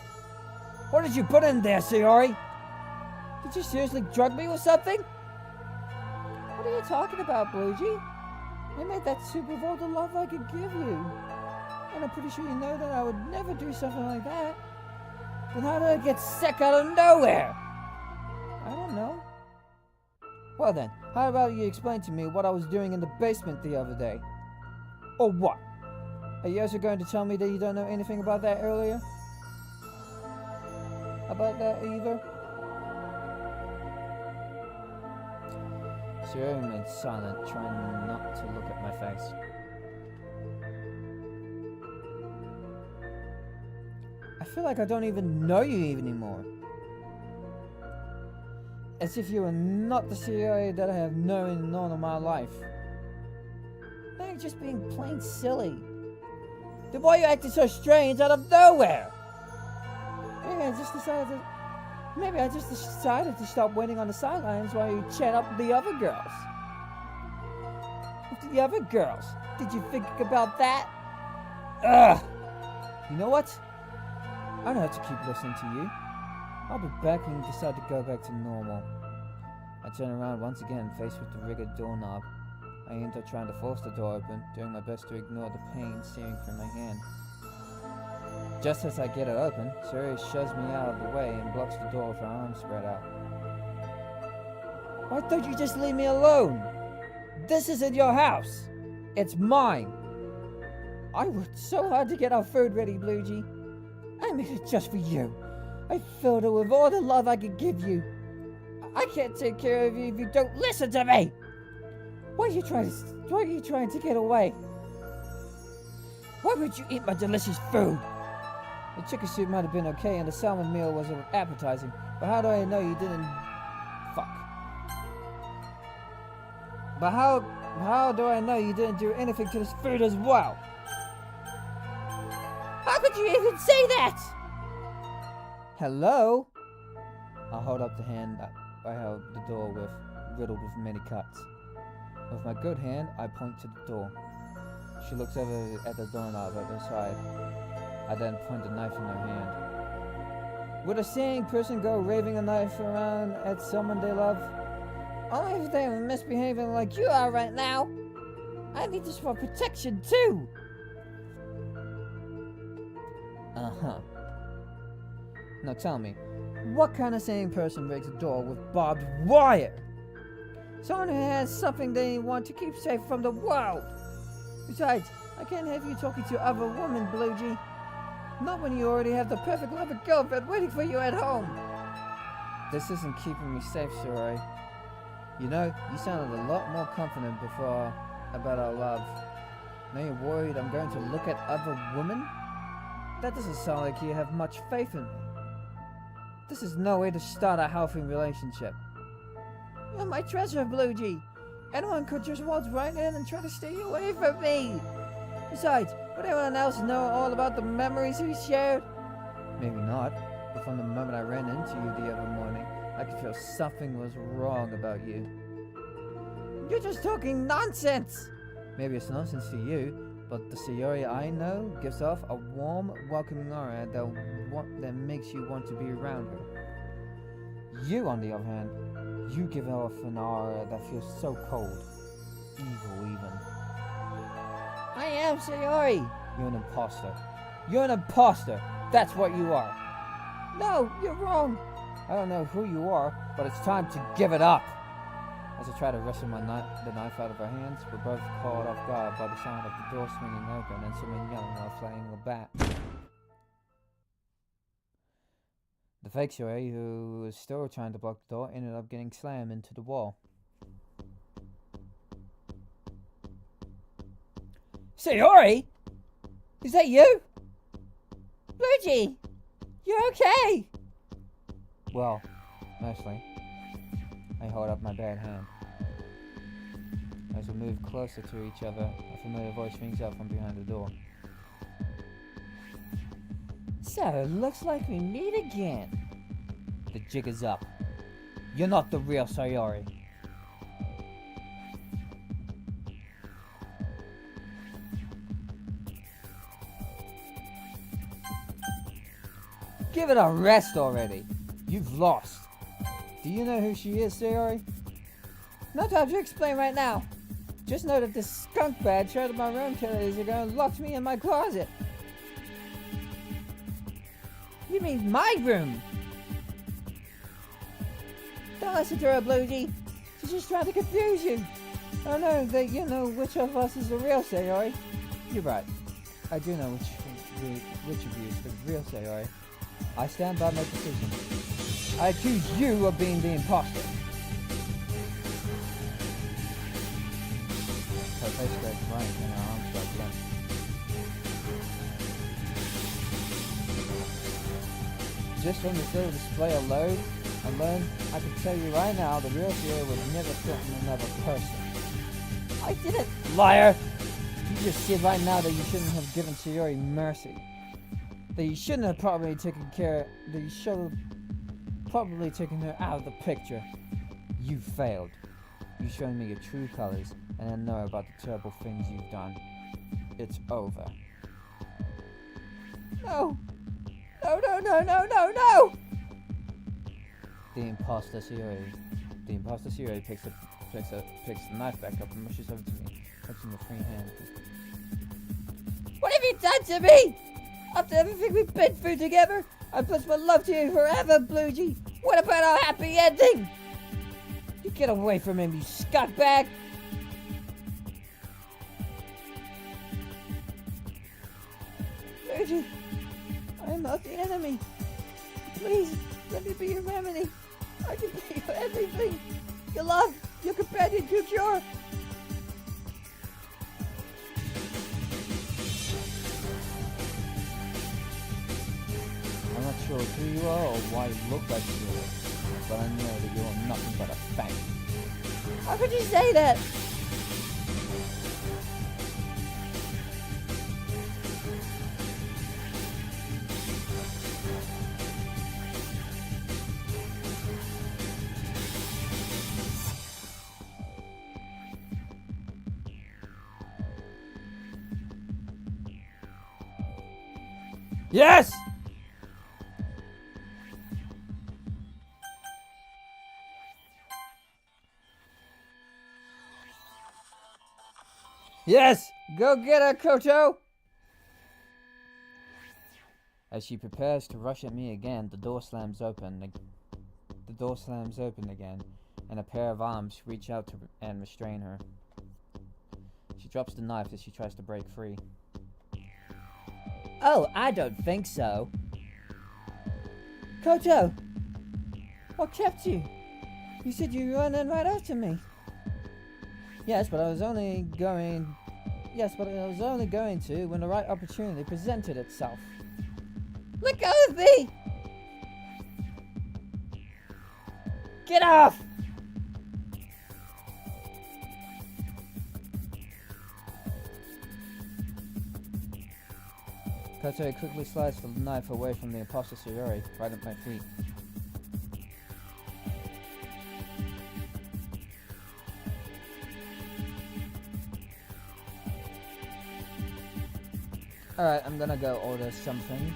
What did you put in there, Sayori? Did Did you seriously drug me or something? What are you talking about, Bluegee? I made that soup with all the love I could give you. And I'm pretty sure you know that I would never do something like that. Then how did I get sick out of nowhere? I don't know. Well then, how about you explain to me what I was doing in the basement the other day? Or what? Are you also going to tell me that you don't know anything about that earlier? About that either? Sierra remained silent, trying not to look at my face. I feel like I don't even know you anymore. As if you are not the Sierra that I have known in all of my life. Now you're just being plain silly. Then why are you acting so strange out of nowhere? Maybe I just decided to stop waiting on the sidelines while you chat up with the other girls. With the other girls? Did you think about that? Ugh! You know what? I don't have to keep listening to you. I'll be back when you decide to go back to normal. I turn around once again, faced with the rigged doorknob. I enter trying to force the door open, doing my best to ignore the pain searing through my hand. Just as I get it open, Suri shoves me out of the way and blocks the door with her arms spread out. Why don't you just leave me alone? This isn't your house. It's mine. I worked so hard to get our food ready, Bluegee. I made it just for you. I filled it with all the love I could give you. I can't take care of you if you don't listen to me. Why are you trying to get away? Why would you eat my delicious food? The chicken soup might have been okay and the salmon meal was appetizing, but how do I know you didn't... Fuck. But how do I know you didn't do anything to this food as well? How could you even say that? Hello? I hold up the hand I held the door with, riddled with many cuts. With my good hand, I point to the door. She looks over at the doorknob at her side. I then point the knife in her hand. Would a seeing person go waving a knife around at someone they love? Only if they were misbehaving like you are right now. I need this for protection too. Uh-huh. Now tell me, what kind of sane person breaks a door with barbed wire? Someone who has something they want to keep safe from the world. Besides, I can't have you talking to other women, Bluegee. Not when you already have the perfect lover girlfriend waiting for you at home. This isn't keeping me safe, Sarai. You know, you sounded a lot more confident before about our love. Now you're worried I'm going to look at other women? That doesn't sound like you have much faith in me. This is no way to start a healthy relationship. You're my treasure, Bluegee. Anyone could just waltz right in and try to stay away from me. Besides, would anyone else know all about the memories we shared? Maybe not, but from the moment I ran into you the other morning, I could feel something was wrong about you. You're just talking nonsense! Maybe it's nonsense to you, but the Sayori I know gives off a warm, welcoming aura that makes you want to be around her. You, on the other hand, you give off an aura that feels so cold. Evil, even. I am Sayori! You're an imposter. You're an imposter! That's what you are! No, you're wrong! I don't know who you are, but it's time to give it up! As I try to wrestle the knife out of her hands, we're both caught off guard by the sound of the door swinging open and someone yelling while flailing a bat. The fake Sayori, who was still trying to block the door, ended up getting slammed into the wall. Sayori? Is that you? Bluegee! You're okay! Well, mostly. I hold up my bad hand. As we move closer to each other, a familiar voice rings out from behind the door. So, it looks like we meet again. The jig is up. You're not the real Sayori. Give it a rest already. You've lost. Do you know who she is, Sayori? Not to have to explain right now. Just know that this skunk bag showed up my room 2 days ago and locked me in my closet. You mean my room? Don't listen to her, Bluey. She's just trying to confuse you. I know that you know which of us is the real Sayori. You're right. I do know which of you is the real Sayori. I stand by my decision. I accuse you of being the imposter. Her face goes blank and her arms go limp. Just from this little display alone, I can tell you right now, the real Sayori would never threaten another person. I didn't, liar! You just said right now that you shouldn't have given Sayori mercy. That you shouldn't have probably taken care. That you should have probably taken her out of the picture. You failed. You showed me your true colors, and I know about the terrible things you've done. It's over. No! No, no, no, no, no, no! The imposter Sayori picks the knife back up and rushes over to me, touching the free hand. What have you done to me? After everything we've been through together, I pledge my love to you forever, Bluey. What about our happy ending? You get away from him, you scumbag! Bluey, I am not the enemy. Please, let me be your remedy. I can be your everything. Your love, your companion, your cure. I'm not sure who you are or why you look like you do, but I know that you are nothing but a fake. How could you say that? Yes! Yes! Go get her, Koto! As she prepares to rush at me again, the door slams open again, and a pair of arms reach out and restrain her. She drops the knife as she tries to break free. Oh, I don't think so. Koto! What kept you? You said you were running right after me. Yes, but I was only going to when the right opportunity presented itself. Let go of me! Get off! Koto quickly slides the knife away from the imposter Sayori, right at my feet. Alright, I'm gonna go order something.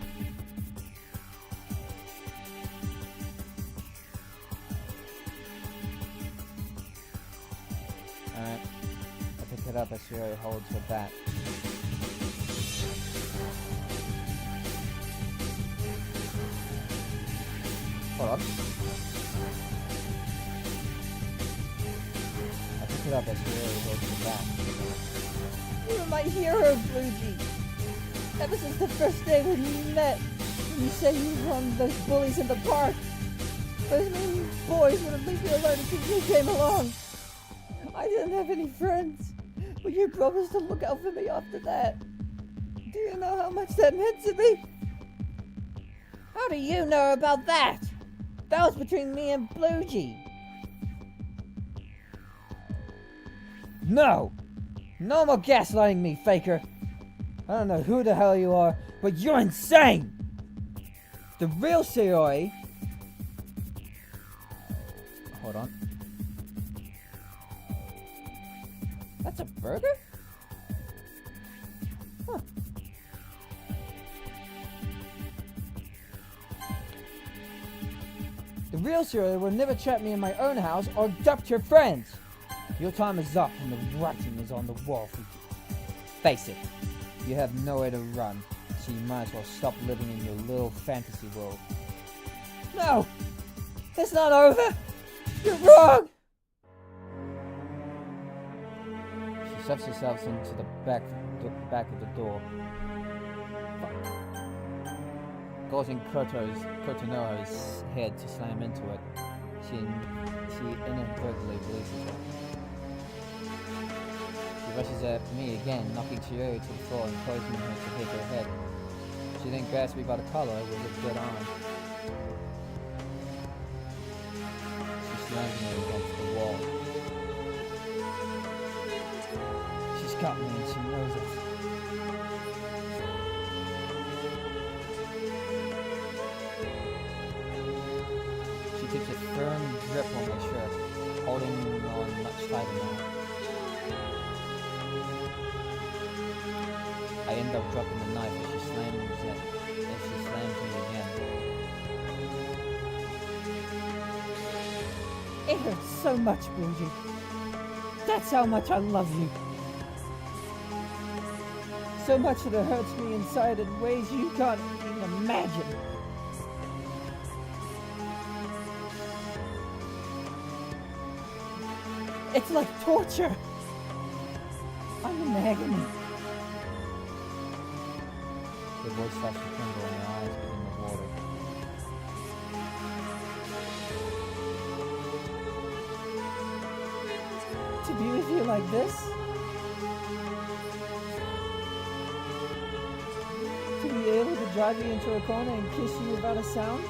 Alright. I pick it up as Sayori holds her back. Hold on. I pick it up as Sayori holds her back. You were my hero, Bluey. Ever since the first day when we met, when you said you were one of those bullies in the park. Those mean boys wouldn't leave me alone until you came along. I didn't have any friends, but you promised to look out for me after that. Do you know how much that meant to me? How do you know about that? That was between me and Bluey. No! No more gaslighting me, faker. I don't know who the hell you are, but you're insane! The real Sayori... Hold on. That's a burger? Huh. The real serial will never trap me in my own house or abduct your friends. Your time is up and the writing is on the wall for you. Face it, you have nowhere to run, so you might as well stop living in your little fantasy world. No! It's not over! You're wrong! She shoves herself into the back of the door, causing Kotono's head to slam into it. She inadvertently releases it. She rushes at me again, knocking Chiori to the floor and causing her to hit her head. She then grabs me by the collar with a good arm. She slams me against the wall. She's got me and she knows it. She keeps a firm grip on my shirt, holding on much tighter now. I end up dropping the knife as she slams me again. It hurts so much, Bridget. That's how much I love you. So much that it hurts me inside in ways you can't even imagine. It's like torture. I'm in agony. The voice starts to tremble and her eyes begin to water. To be with you like this? To be able to drive you into a corner and kiss you without a sound?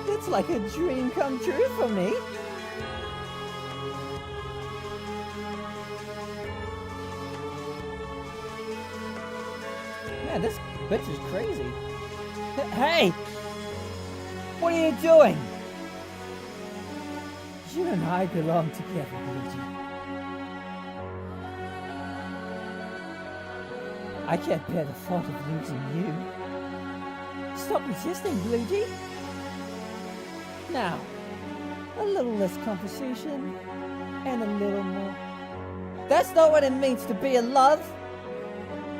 It's like a dream come true for me. Man, this bitch is crazy. Hey! What are you doing? You and I belong together, Luigi. I can't bear the thought of losing you. Stop resisting, Luigi. Now, a little less conversation, and a little more. That's not what it means to be in love!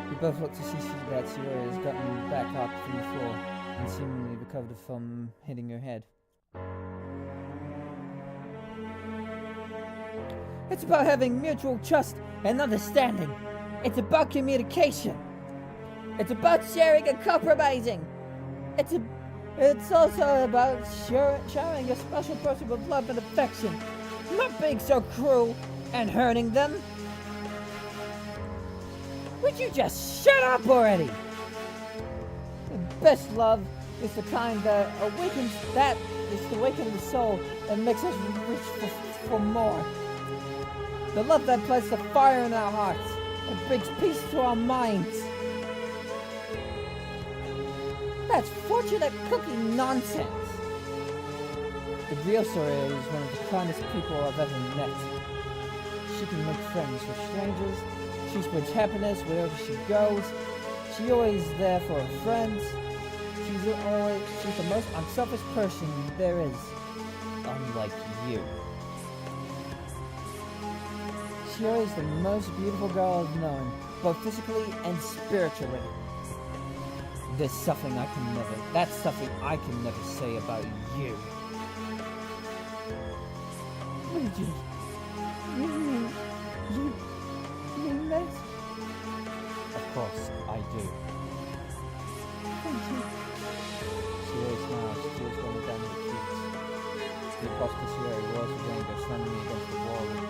We both look to see that Chiori has gotten back up from the floor and seemingly recovered from hitting her head. It's about having mutual trust and understanding. It's about communication. It's about sharing and compromising. It's also about showering a special person with love and affection, not being so cruel and hurting them. Would you just shut up already? The best love is the kind that awakens the soul and makes us reach for more. The love that plants the fire in our hearts and brings peace to our minds. That's fortunate cookie nonsense. The real story is one of the kindest people I've ever met. She can make friends with strangers. She spreads happiness wherever she goes. She's always there for her friends. She's the most unselfish person there is, unlike you. She's the most beautiful girl I've known, both physically and spiritually. That's something I can never say about you. Luigi, you mean that? Of course, I do. Thank you. She always smiles, tears rolling down her cheeks. The imposter Sierra roars with anger, slamming me against the wall again.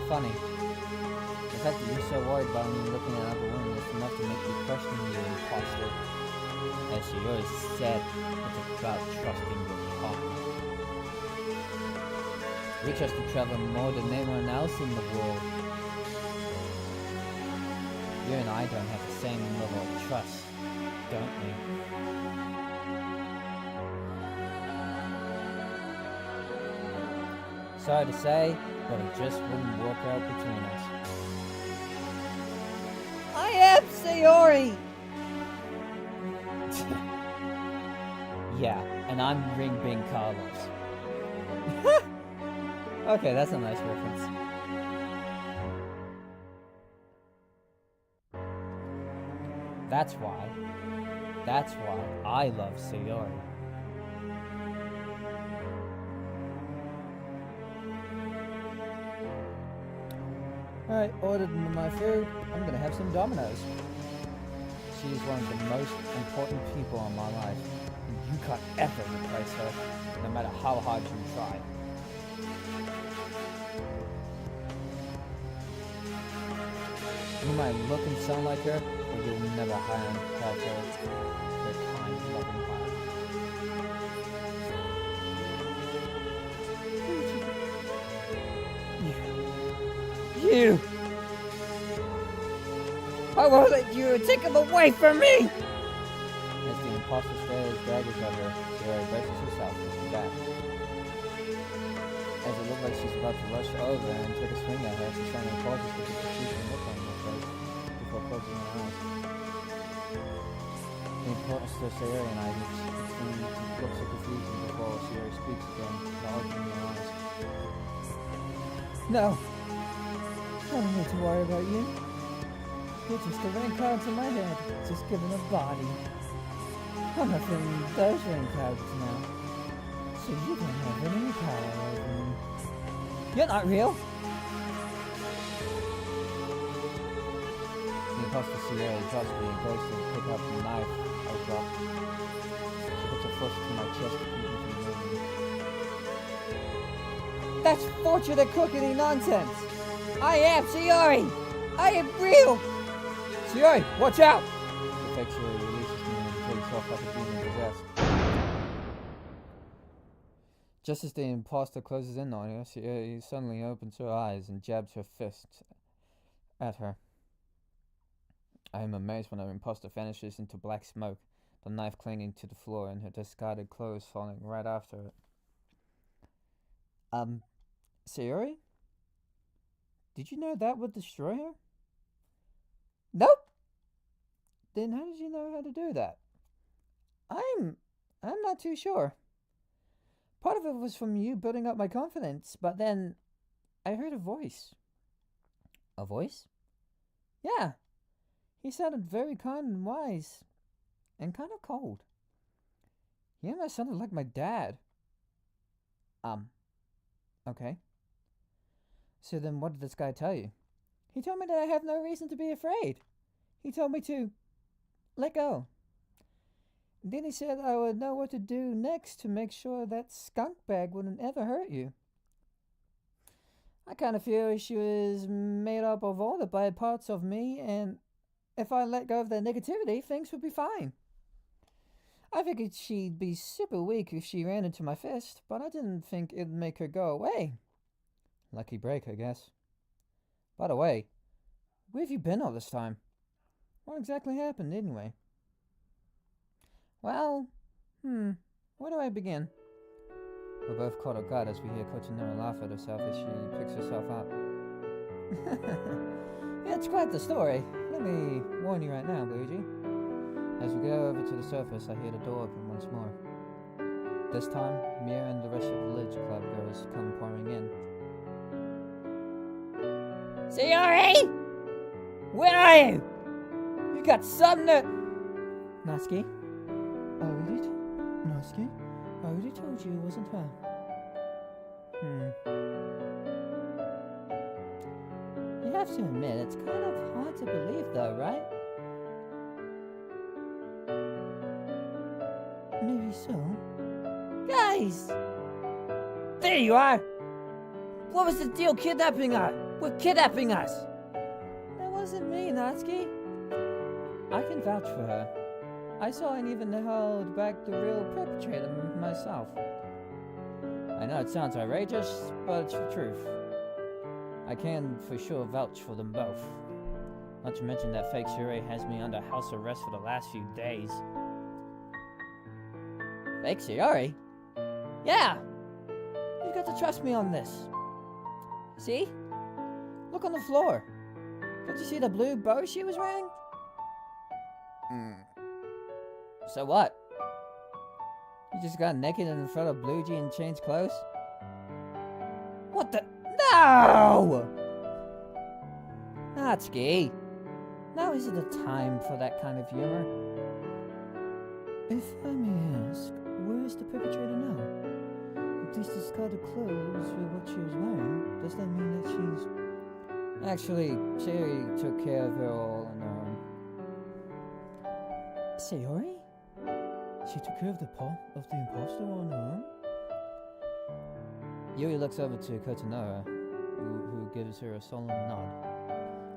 Funny. The fact that you're so worried about me looking at other women is enough to make you question you, imposter. As she always said, it's about trusting your partner. We trust each other more than anyone else in the world. You and I don't have the same level of trust, don't we? Sorry to say, but it just wouldn't work out between us. I I am Sayori! Yeah, and I'm Ring Bing Carlos. Okay, that's a nice reference. That's why I love Sayori. Alright, ordered my food. I'm gonna have some Domino's. She's one of the most important people in my life. And you can't ever replace her, no matter how hard you try. You might look and sound like her, but you'll never have her kind, loving heart. You! I won't let you take him away from me! As the imposter stares daggers at her, Sarah braces herself to come back. As it looked like she's about to rush over and take a swing at her, she suddenly pauses with a confused look on her face before closing her eyes. The imposter Sarah and I exchange looks of confusion before Sarah speaks again, not opening her eyes. No! I don't need to worry about you. You're just a rain cloud to my head, just given a body. I'm not feeling those rain clouds now, so you don't have any power over me. You're not real! The imposter Sierra drops me and goes to pick up the knife I dropped. She puts her foot to my chest to keep me from moving. That's fortunate cooking nonsense! I am Sayori! I am real! Sayori, watch out! The fake Sayori releases me and takes off like a demon possessed. Just as the imposter closes in on her, Sayori suddenly opens her eyes and jabs her fist at her. I am amazed when our imposter vanishes into black smoke, the knife clinging to the floor and her discarded clothes falling right after it. Sayori? Did you know that would destroy her? Nope! Then how did you know how to do that? I'm not too sure. Part of it was from you building up my confidence, but then I heard a voice. A voice? Yeah. He sounded very kind and wise. And kind of cold. He almost sounded like my dad. Okay. So then what did this guy tell you? He told me that I have no reason to be afraid. He told me to let go. Then he said I would know what to do next to make sure that skunk bag wouldn't ever hurt you. I kind of feel she was made up of all the bad parts of me, and if I let go of that negativity, things would be fine. I figured she'd be super weak if she ran into my fist, but I didn't think it'd make her go away. Lucky break, I guess. By the way, where have you been all this time? What exactly happened, anyway? Well, where do I begin? We're both caught off guard as we hear Cottonera laugh at herself as she picks herself up. Yeah, it's quite the story. Let me warn you right now, Luigi. As we go over to the surface, I hear the door open once more. This time, Mia and the rest of the Village Club girls come pouring in. Sayori! Where are you? You got something to... Natsuki? Natsuki? I already told you it wasn't her. You have to admit, it's kind of hard to believe though, right? Maybe so. Guys! There you are! What was the deal kidnapping us? With kidnapping us? That wasn't me, Natsuki. I can vouch for her. I saw and even held back the real perpetrator myself. I know it sounds outrageous, but it's the truth. I can for sure vouch for them both. Not to mention that fake Shure has me under house arrest for the last few days. Fake Shure? Yeah! You've got to trust me on this. See? Look on the floor. Don't you see the blue bow she was wearing? So what? You just got naked in front of Bluejay and changed clothes? What the? No! Natsuki! Now isn't the time for that kind of humor. If I may ask, where is the perpetrator now? At least discarded clothes with what she was wearing. Does that mean that she's... Actually, Cherry took care of her all on her own. Sayori? She took care of the imposter on her own? Yuri looks over to Kotonoha, who gives her a solemn nod.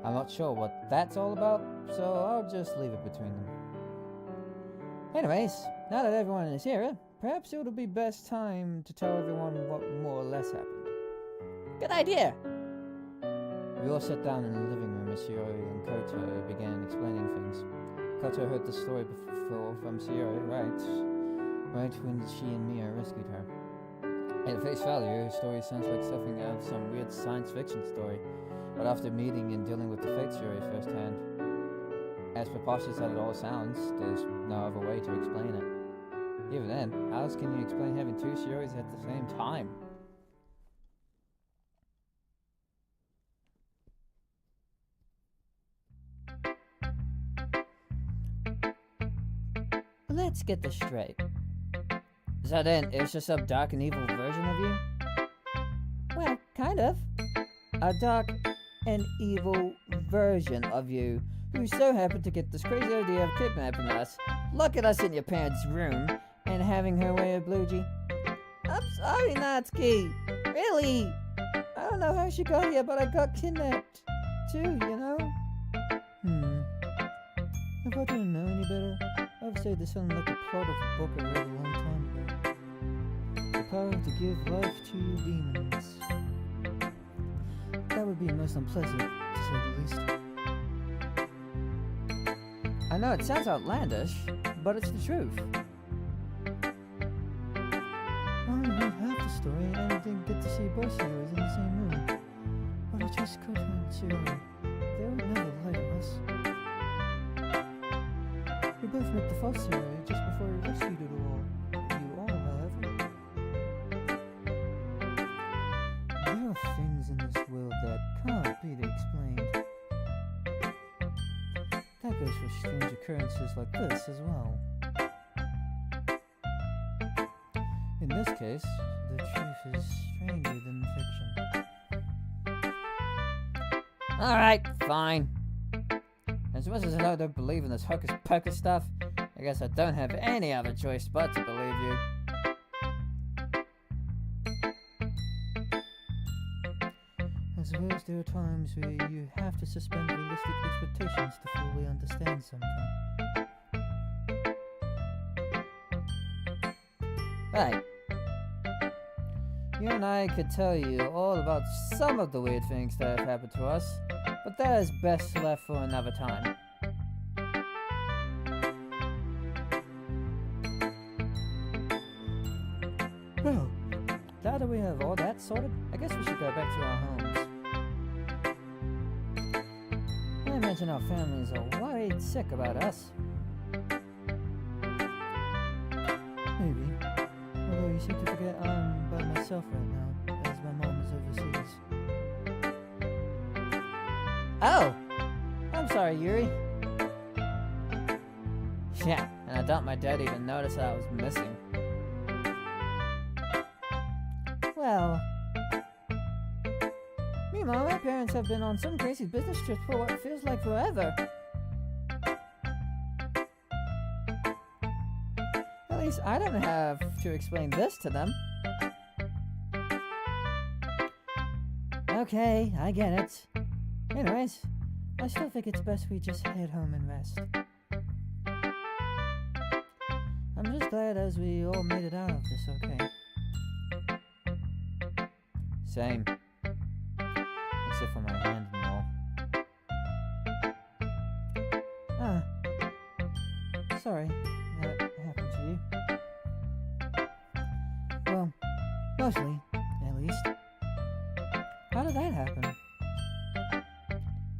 I'm not sure what that's all about, so I'll just leave it between them. Anyways, now that everyone is here, perhaps it would be best time to tell everyone what more or less happened. Good idea! We all sat down in the living room as Sayori and Koto began explaining things. Koto heard the story before from Sayori, right when she and Mia rescued her. At face value, her story sounds like something out of some weird science fiction story, but after meeting and dealing with the fate Sayori firsthand, as preposterous as it all sounds, there's no other way to explain it. Even then, how else can you explain having two Sayoris at the same time? Let's get this straight. So then, it's just some dark and evil version of you? Well, kind of. A dark and evil version of you who so happened to get this crazy idea of kidnapping us, locking us in your parents' room, and having her way of Bluejay. I'm sorry, Natsuki. Really? I don't know how she got here, but I got kidnapped too, you know? If I didn't know any better, I would say this sounded like a plot of a book I read a long time ago. The power to give life to demons. That would be most unpleasant, to say the least. I know it sounds outlandish, but it's the truth. I only heard half the story and didn't get to see both heroes in the same room. But I trust Koto and Sayori. They would never lie to us. We both met the false Sayori just before we rescued it all. You all, however. There are things in this world that can't be explained. That goes for strange occurrences like this as well. In this case, the truth is stranger than fiction. Alright, fine. As much as I don't believe in this hocus pocus stuff, I guess I don't have any other choice but to believe you. I suppose there are times where you have to suspend realistic expectations to fully understand something. Right. You and I could tell you all about some of the weird things that have happened to us, but that is best left for another time. Well, Now that we have all that sorted, I guess we should go back to our homes. I imagine our families are worried sick about us. maybe. Although you seem to forget I'm by myself right now, as my mom is overseas. Oh! I'm sorry, Yuri. Yeah, and I doubt my dad even noticed that I was missing. Well... Meanwhile, my parents have been on some crazy business trip for what feels like forever. At least I don't have to explain this to them. Okay, I get it. Anyways, I still think it's best we just head home and rest. I'm just glad as we all made it out of this okay. Same. Except for my hand and all. Ah. Sorry that happened to you. Well, mostly, at least. How did that happen?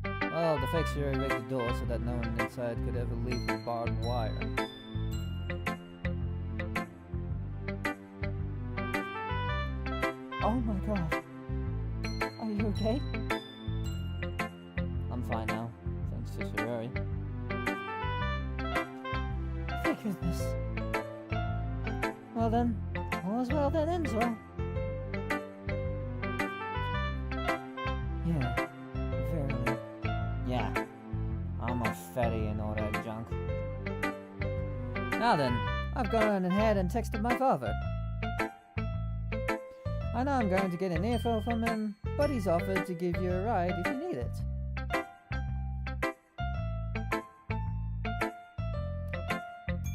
Well, Well, the fake Fury rigged the door so that no one inside could ever leave the barbed wire. Oh my god. Are you okay? I'm fine now, thanks to Fury. Thank goodness. Well then, all's well that ends well. Yeah, verily. Yeah, I'm a fatty and all that junk. Now then, I've gone ahead and texted my father. I know I'm going to get an earful from him, but he's offered to give you a ride if you need it.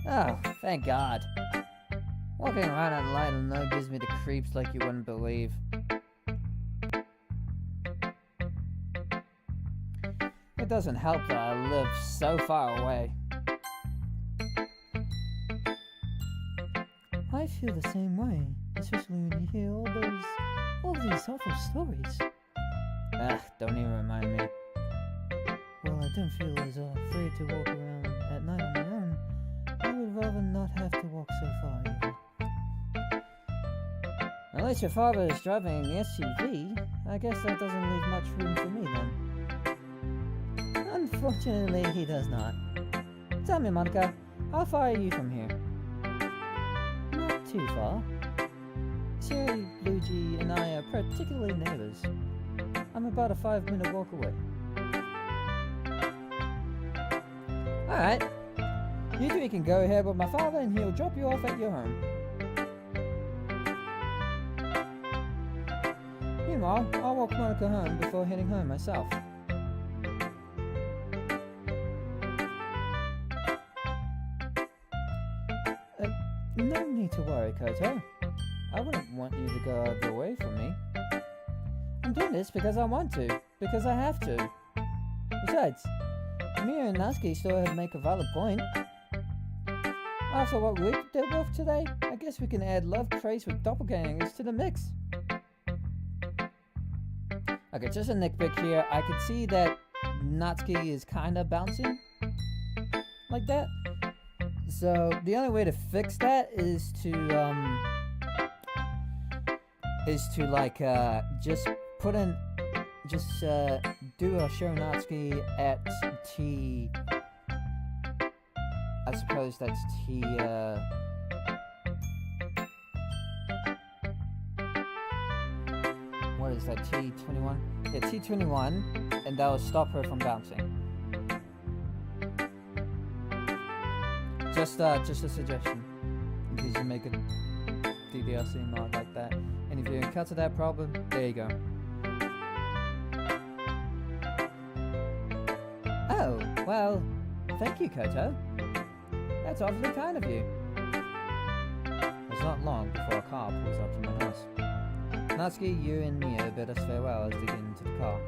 Oh, thank God. Walking around at night alone gives me the creeps like you wouldn't believe. It doesn't help that I live so far away. I feel the same way, especially when you hear all these awful stories. Ugh, don't even remind me. Well, I don't feel as afraid to walk around at night on my own. I would rather not have to walk so far either. Unless your father is driving an SUV, I guess that doesn't leave much room for me then. Unfortunately, he does not. Tell me, Monica, how far are you from here? Not too far. Siri, Luigi, and I are particularly neighbors. I'm about a 5-minute walk away. Alright. You three can go ahead with my father and he'll drop you off at your home. Meanwhile, I'll walk Monica home before heading home myself. No need to worry, Koto. I wouldn't want you to go out of the way from me. I'm doing this because I want to, because I have to. Besides, Mia and Natsuki still make a valid point. After what we did with today, I guess we can add love traits with doppelgangers to the mix. Okay, just a nitpick here. I could see that Natsuki is kind of bouncing like that. So the only way to fix that is to like just put in do a show Natsuki at T. I suppose that's T. What is that? T21? Yeah, T21, and that will stop her from bouncing. Just a suggestion, in case you make a DDLC mod like that. And if you encounter that problem, there you go. Oh, well, thank you, Koto. That's awfully kind of you. It's not long before a car pulls up to my house. Natsuki, you and Mia bid us farewell as they get into the car.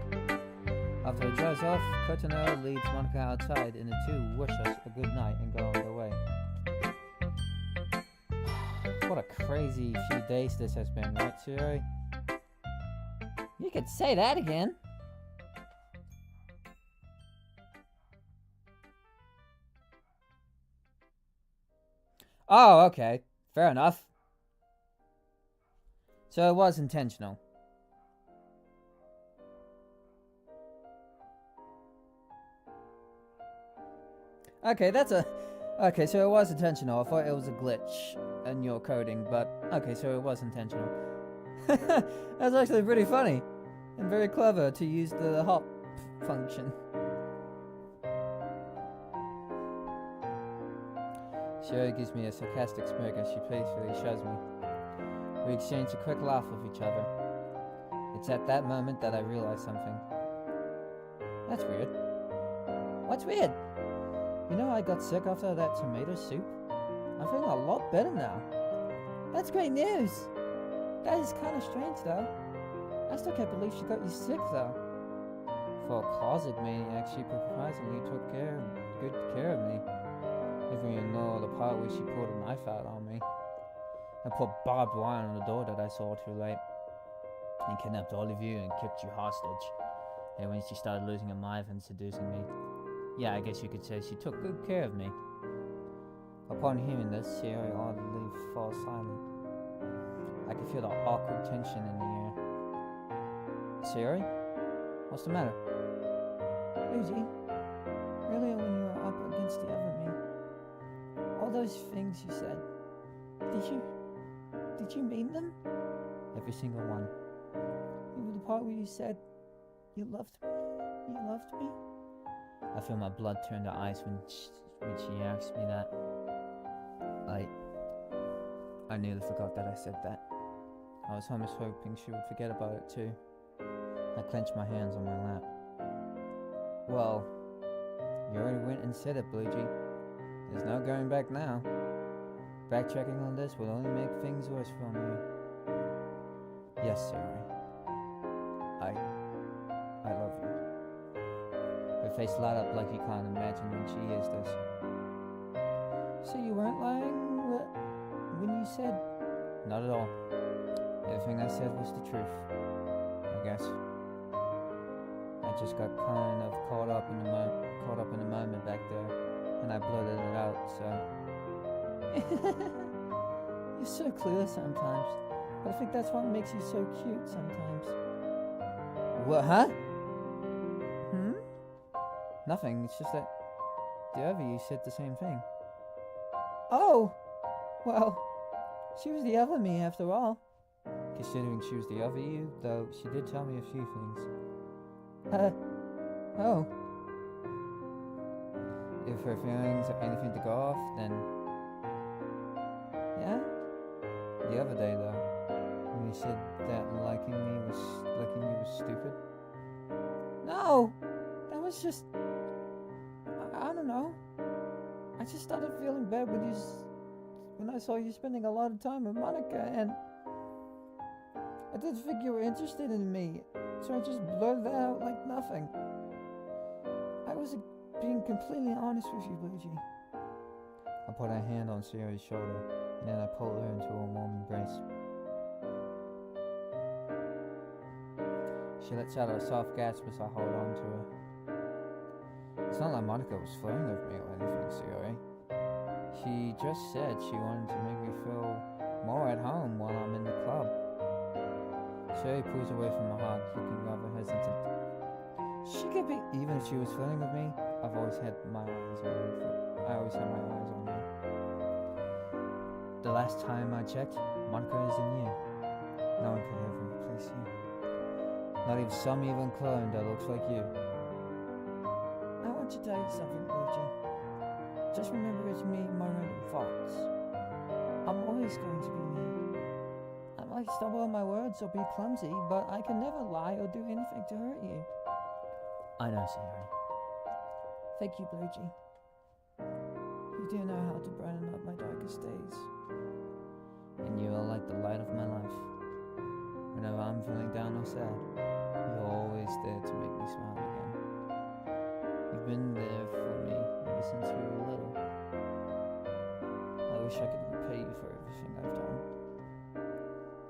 After it drives off, Kotono leads Monica outside and the two wish us a good night and go on their way. What a crazy few days this has been, right, Siri? You could say that again! Oh, okay. Fair enough. So it was intentional. Okay, okay, so it was intentional. I thought it was a glitch in your coding, but okay, so it was intentional. That's actually pretty funny and very clever to use the hop function. Sherry gives me a sarcastic smirk as she playfully shoves me. We exchange a quick laugh with each other. It's at that moment that I realize something. That's weird. What's weird? You know, I got sick after that tomato soup. I'm feeling a lot better now. That's great news! That is kind of strange though. I still can't believe she got you sick though. For a closet maniac, she surprisingly took good care of me. Even ignore the part where she pulled a knife out on me. And put barbed wire on the door that I saw too late. And kidnapped all of you and kept you hostage. Hey, when she started losing her mind and seducing me. Yeah, I guess you could say she took good care of me. Upon hearing this, Sierra oddly falls silent. I can feel the awkward tension in the air. Siri? What's the matter? Luigi, earlier when you were up against the other me, all those things you said, did you mean them? Every single one. Even the part where you said you loved me? You loved me? I feel my blood turn to ice when she asked me that. I nearly forgot that I said that. I was almost hoping she would forget about it too. I clenched my hands on my lap. Well, you already went and said it, Bluegee. There's no going back now. Backtracking on this will only make things worse for me. Yes, Siri. I love you. Her face light up like you can't imagine when she hears this. So you weren't lying when you said... Not at all. Everything I said was the truth, I guess. I just got kind of caught up in the moment back there, and I blurted it out, so... You're so clueless sometimes, but I think that's what makes you so cute sometimes. What, huh? Nothing, it's just that the other you said the same thing. Oh! Well, she was the other me after all. Considering she was the other you, though she did tell me a few things. Oh. If her feelings are anything to go off, then... Yeah? The other day, though, when you said that liking you was stupid. No! That was just... I don't know. I just started feeling bad when I saw you spending a lot of time with Monica, and I didn't think you were interested in me, so I just blurted that out like nothing. I was being completely honest with you, Luigi. I put a hand on Sierra's shoulder, and then I pulled her into a warm embrace. She lets out a soft gasp as I hold on to her. It's not like Monica was flirting with me or anything, Sierra. She just said she wanted to make me feel more at home while I'm in the club. Sherry pulls away from my hug, looking rather hesitant. She could be... Even if she was flirting with me, I always had my eyes on her. The last time I checked, Monica isn't you. No one could ever replace you. Not even some evil clone that looks like you. I want to tell you something, Luigi. Just remember it's me and my random thoughts. I'm always going to be me. I might stumble on my words or be clumsy, but I can never lie or do anything to hurt you. I know, Sierra. Thank you, Bluegee. You do know how to brighten up my darkest days. And you are like the light of my life. Whenever I'm feeling down or sad, you're always there to make me smile again. You've been there for me ever since we were little. I wish I could repay you for everything I've done.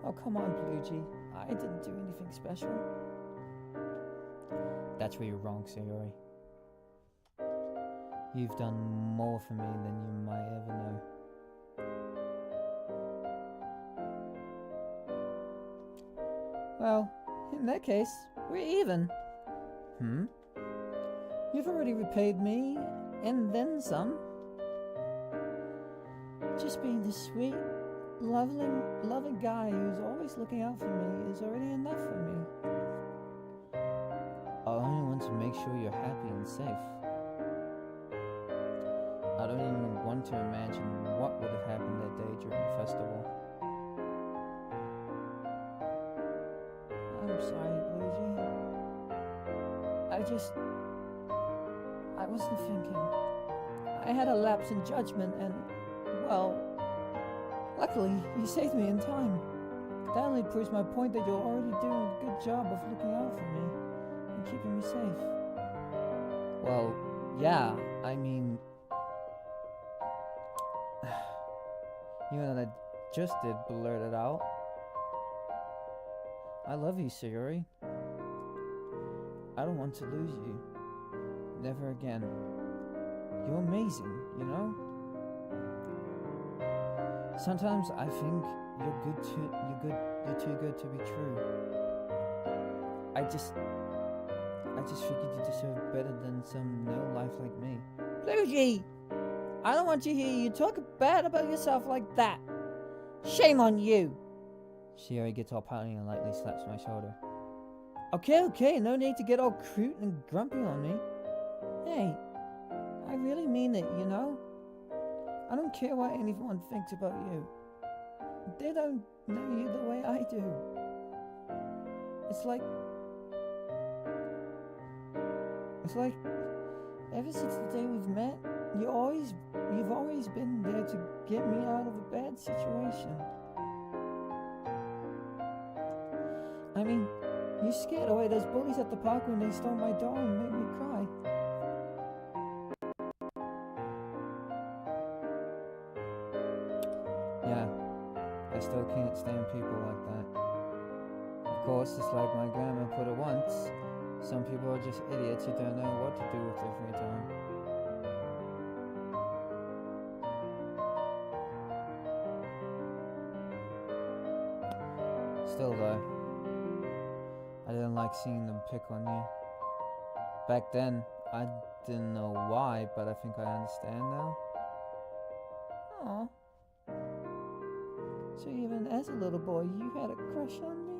Oh, come on, Bluegee. I didn't do anything special. That's where you're wrong, Sayori. You've done more for me than you might ever know. Well, in that case, we're even. You've already repaid me, and then some. Just being the sweet, loving guy who's always looking out for me is already enough for me. I only want to make sure you're happy and safe. I don't even want to imagine what would have happened that day during the festival. I'm sorry, Bluegee. I wasn't thinking. I had a lapse in judgment and, well, luckily you saved me in time. That only proves my point that you're already doing a good job of looking out for me and keeping me safe. Well, yeah, I mean... even though I just did blurt it out. I love you, Sayori. I don't want to lose you. Never again. You're amazing, you know? Sometimes I think you're too good to be true. I just figured you deserve better than some no-life like me. Bluey! I don't want to hear you talk bad about yourself like that. Shame on you! Shiori gets all pouty and lightly slaps my shoulder. Okay, no need to get all crude and grumpy on me. Hey, I really mean it, you know? I don't care what anyone thinks about you. They don't know you the way I do. It's like ever since the day we've met, you've always been there to get me out of a bad situation. I mean, you scared away those bullies at the park when they stole my doll and made me cry. Yeah, I still can't stand people like that. Of course, it's like my grandma put it once. Some people are just idiots who don't know what to do with their free time. Still though, I didn't like seeing them pick on you. Back then, I didn't know why, but I think I understand now. Aw. So even as a little boy, you had a crush on me?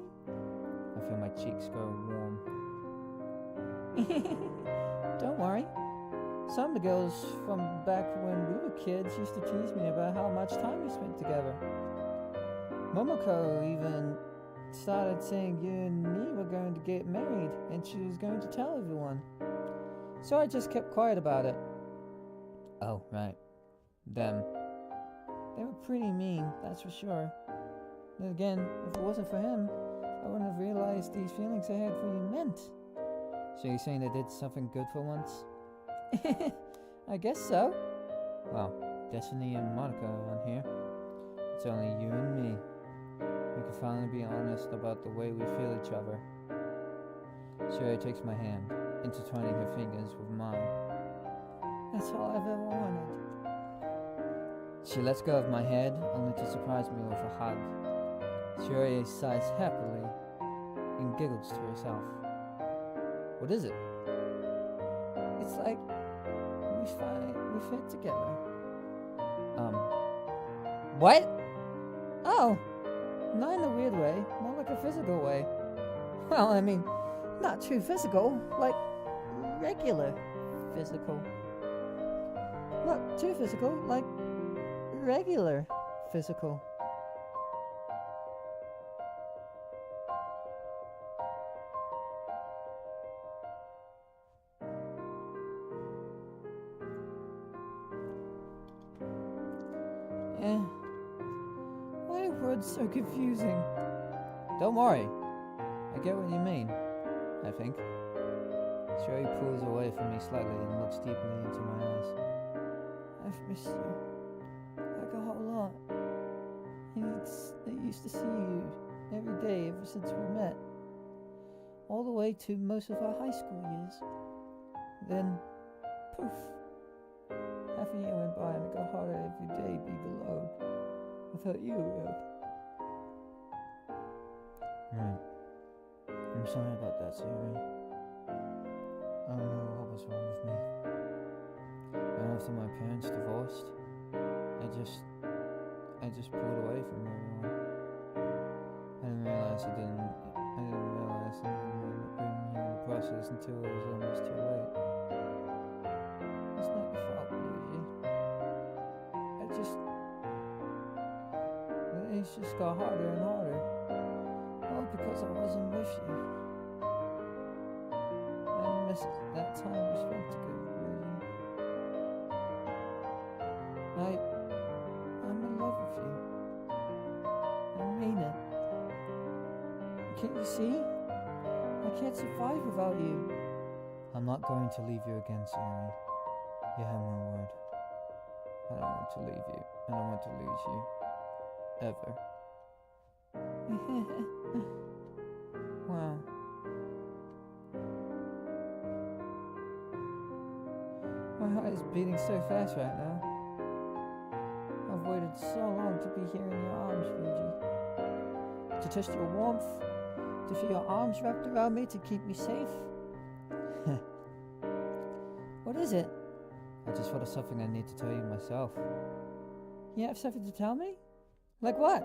I feel my cheeks grow warm. Don't worry. Some of the girls from back when we were kids used to tease me about how much time we spent together. Momoko even started saying you and me were going to get married and she was going to tell everyone. So I just kept quiet about it. Oh, right. Them. They were pretty mean, that's for sure. Then again, if it wasn't for him, I wouldn't have realized these feelings I had for you meant. So you're saying they did something good for once? I guess so. Well, Destiny and Monica on here. It's only you and me. We can finally be honest about the way we feel each other. Shiori takes my hand, intertwining her fingers with mine. That's all I've ever wanted. She lets go of my head, only to surprise me with a hug. Shiori sighs happily and giggles to herself. What is it? It's like we fit together. What? Oh, not in a weird way, more like a physical way. Well, I mean, not too physical, like regular physical. Not too physical, like regular physical. Why are words so confusing? Don't worry. I get what you mean, I think. Shiori pulls away from me slightly and looks deeply into my eyes. I've missed you. Like a whole lot. I used to see you every day ever since we met. All the way to most of our high school years. Then, poof. Half a year went by and it got harder every day being alone. Without you around. Right. I'm sorry about that, Shiori. I don't know what was wrong with me. And after my parents divorced, I just pulled away from everyone. I didn't realize I didn't end up bringing you in the process until it was almost too late. It's not your fault, Luigi. It just got harder and harder. All because I wasn't with you. I missed that time we spent together, Luigi. I'm in love with you. I mean it. Can't you see? I can't survive without you. I'm not going to leave you again, Shiori. You have my word. I don't want to leave you. I don't want to lose you. Ever. Wow. heart is beating so fast right now. I've waited so long to be here in your arms, Luigi. To taste your warmth, to feel your arms wrapped around me to keep me safe. What is it? I just thought of something I need to tell you myself. You have something to tell me? Like what?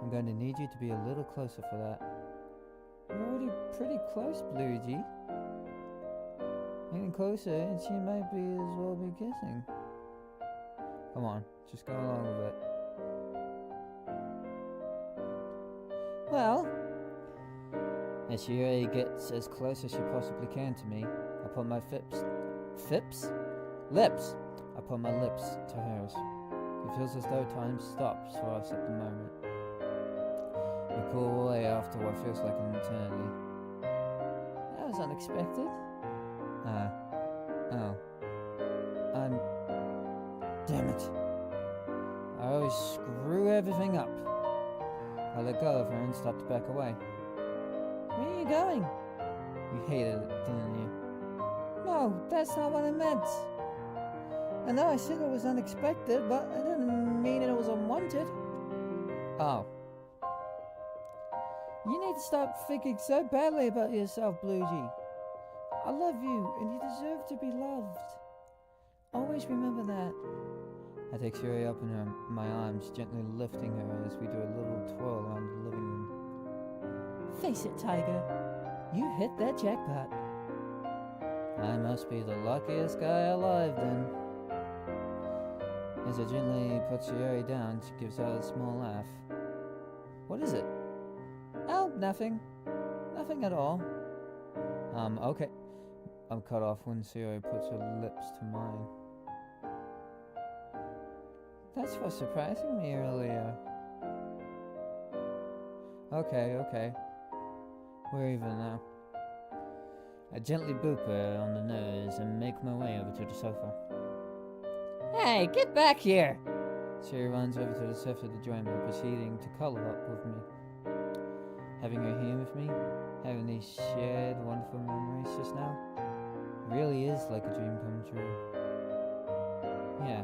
I'm going to need you to be a little closer for that. You're already pretty close, Luigi. Getting closer and she might be as well be kissing. Come on, just go along with it. Well, as she gets as close as she possibly can to me, I put my lips. I put my lips to hers. It feels as though time stops for us at the moment. We pull away after what feels like an eternity. That was unexpected. Damn it. I always screw everything up. I let go of her and start to back away. Where are you going? You hated it, didn't you? No, that's not what I meant. I know I said it was unexpected, but I didn't mean it was unwanted. Oh. You need to stop thinking so badly about yourself, Bluegee. I love you, and you deserve to be loved. Always remember that. I take Shuri up in my arms, gently lifting her as we do a little twirl around the living room. Face it, Tiger. You hit that jackpot. I must be the luckiest guy alive, then. As I gently put Shuri down, she gives out a small laugh. What is it? Oh, nothing. Nothing at all. Okay. I'm cut off when Shuri puts her lips to mine. That's for surprising me earlier. Okay. We're even now. I gently boop her on the nose and make my way over to the sofa. Hey, get back here! She runs over to the sofa to join me, proceeding to cuddle up with me. Having her here with me, having these shared wonderful memories just now, really is like a dream come true. Yeah.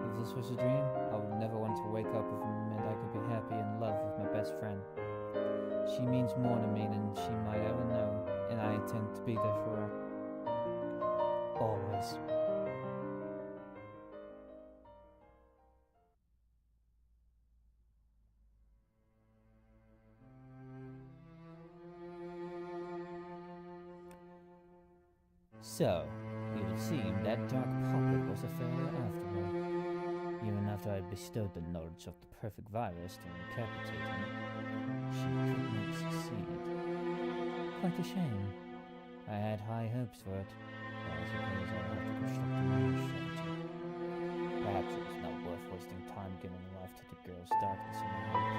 If this was a dream, I would never want to wake up if it meant I could be happy and love with my best friend. She means more to me than she might ever know, and I intend to be there for her. Always. So, it would seem that dark pocket was a failure after all. Even after I bestowed the knowledge of the perfect virus to incapacitate him, she could not succeed. Quite a shame. I had high hopes for it, but I suppose I'll have to construct a new strategy. Perhaps it was not worth wasting time giving life to the girl's darkness in my heart.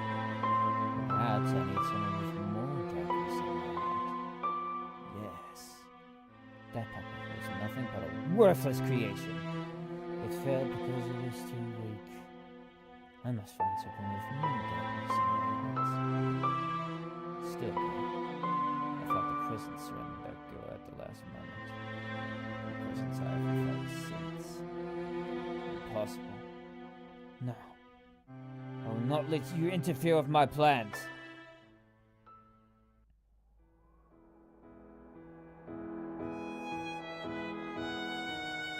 Perhaps I need someone with more darkness in my heart. Yes. That puppet was nothing but a worthless creation. It failed because it was too weak. I must find someone with more darkness in my heart. Still, I felt the prison surrounding that girl at the last moment. The presence I haven't felt since. Impossible. No. I will not let you interfere with my plans.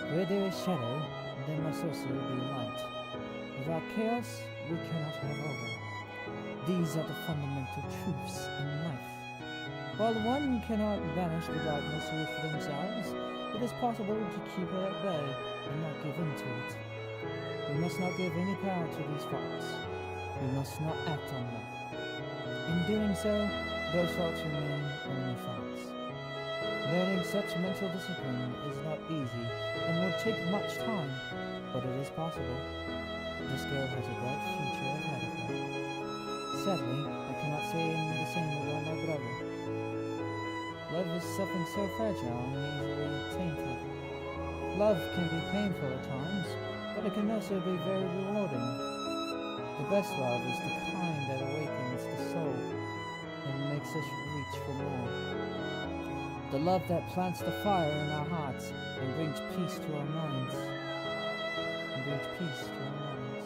Where there is shadow, there must also be light. Without chaos, we cannot have order. These are the fundamental truths in life. While one cannot banish the darkness with themselves, it is possible to keep it at bay and not give in to it. We must not give any power to these thoughts. We must not act on them. In doing so, those thoughts remain only thoughts. Learning such mental discipline is not easy and will take much time, but it is possible. This girl has a bright future ahead of her. Sadly, I cannot say the same about my brother. Love is something so fragile and easily tainted. Love can be painful at times, but it can also be very rewarding. The best love is the kind that awakens the soul and makes us reach for more. The love that plants the fire in our hearts and brings peace to our minds. And brings peace to our minds.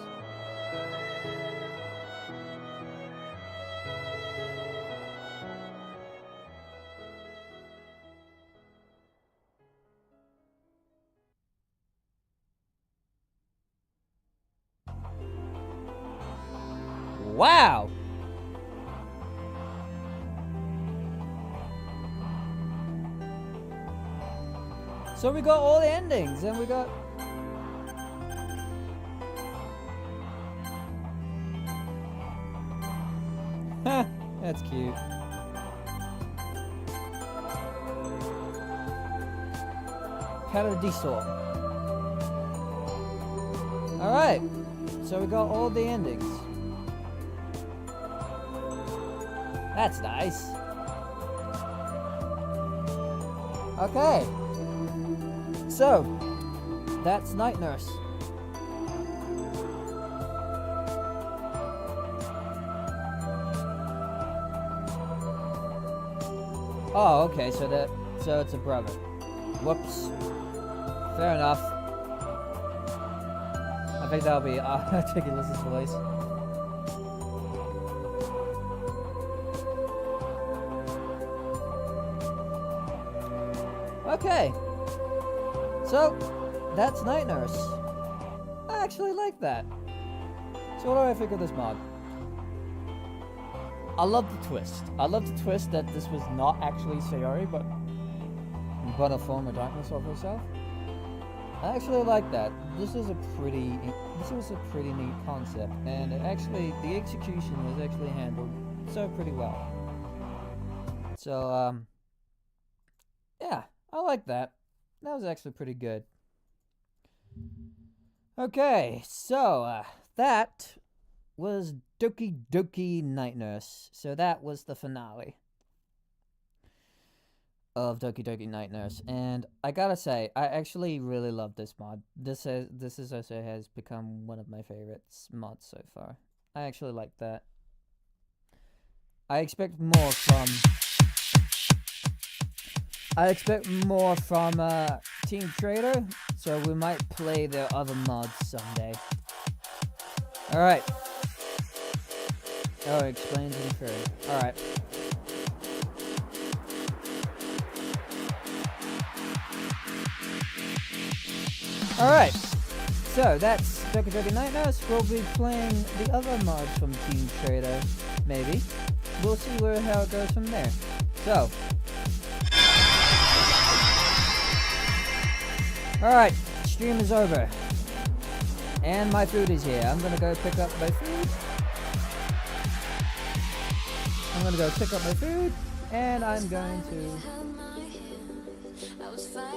Wow! So we got all the endings, and we got... That's cute. Paradiso. Alright, so we got all the endings. That's nice. Okay. So, that's Night Nurse. Oh, okay, so it's a brother. Whoops. Fair enough. I think that'll be Articulus's voice. Okay. So, that's Night Nurse. I actually like that. So what do I think of this mod? I love the twist. I love the twist that this was not actually Sayori, but a form of darkness of herself. I actually like that. This was a pretty neat concept, and the execution was actually handled so pretty well. So, yeah, I like that. That was actually pretty good. Okay, so, that was Doki Doki Night Nurse. So that was the finale of Doki Doki Night Nurse, and I gotta say, I actually really love this mod. This also has become one of my favorites mods so far. I actually like that. I expect more from Team Trader, so we might play their other mods someday. Alright. Oh, explains and further. Alright. Alright. So, that's Doki Doki Night Nurse. We'll be playing the other mods from Team Trader, maybe. We'll see how it goes from there. So. Alright, stream is over. And my food is here. I'm gonna go pick up my food. And I'm going to...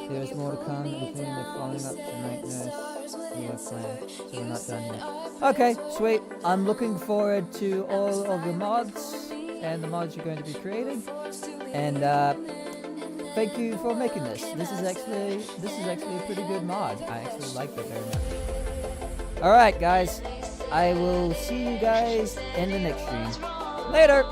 There's more to come between the following up to Night Nurse. We have planned, so we're not done yet. Okay, sweet. I'm looking forward to all of the mods and the mods you're going to be creating. And thank you for making this. This is actually a pretty good mod. I actually like it very much. Alright guys, I will see you guys in the next stream. Later!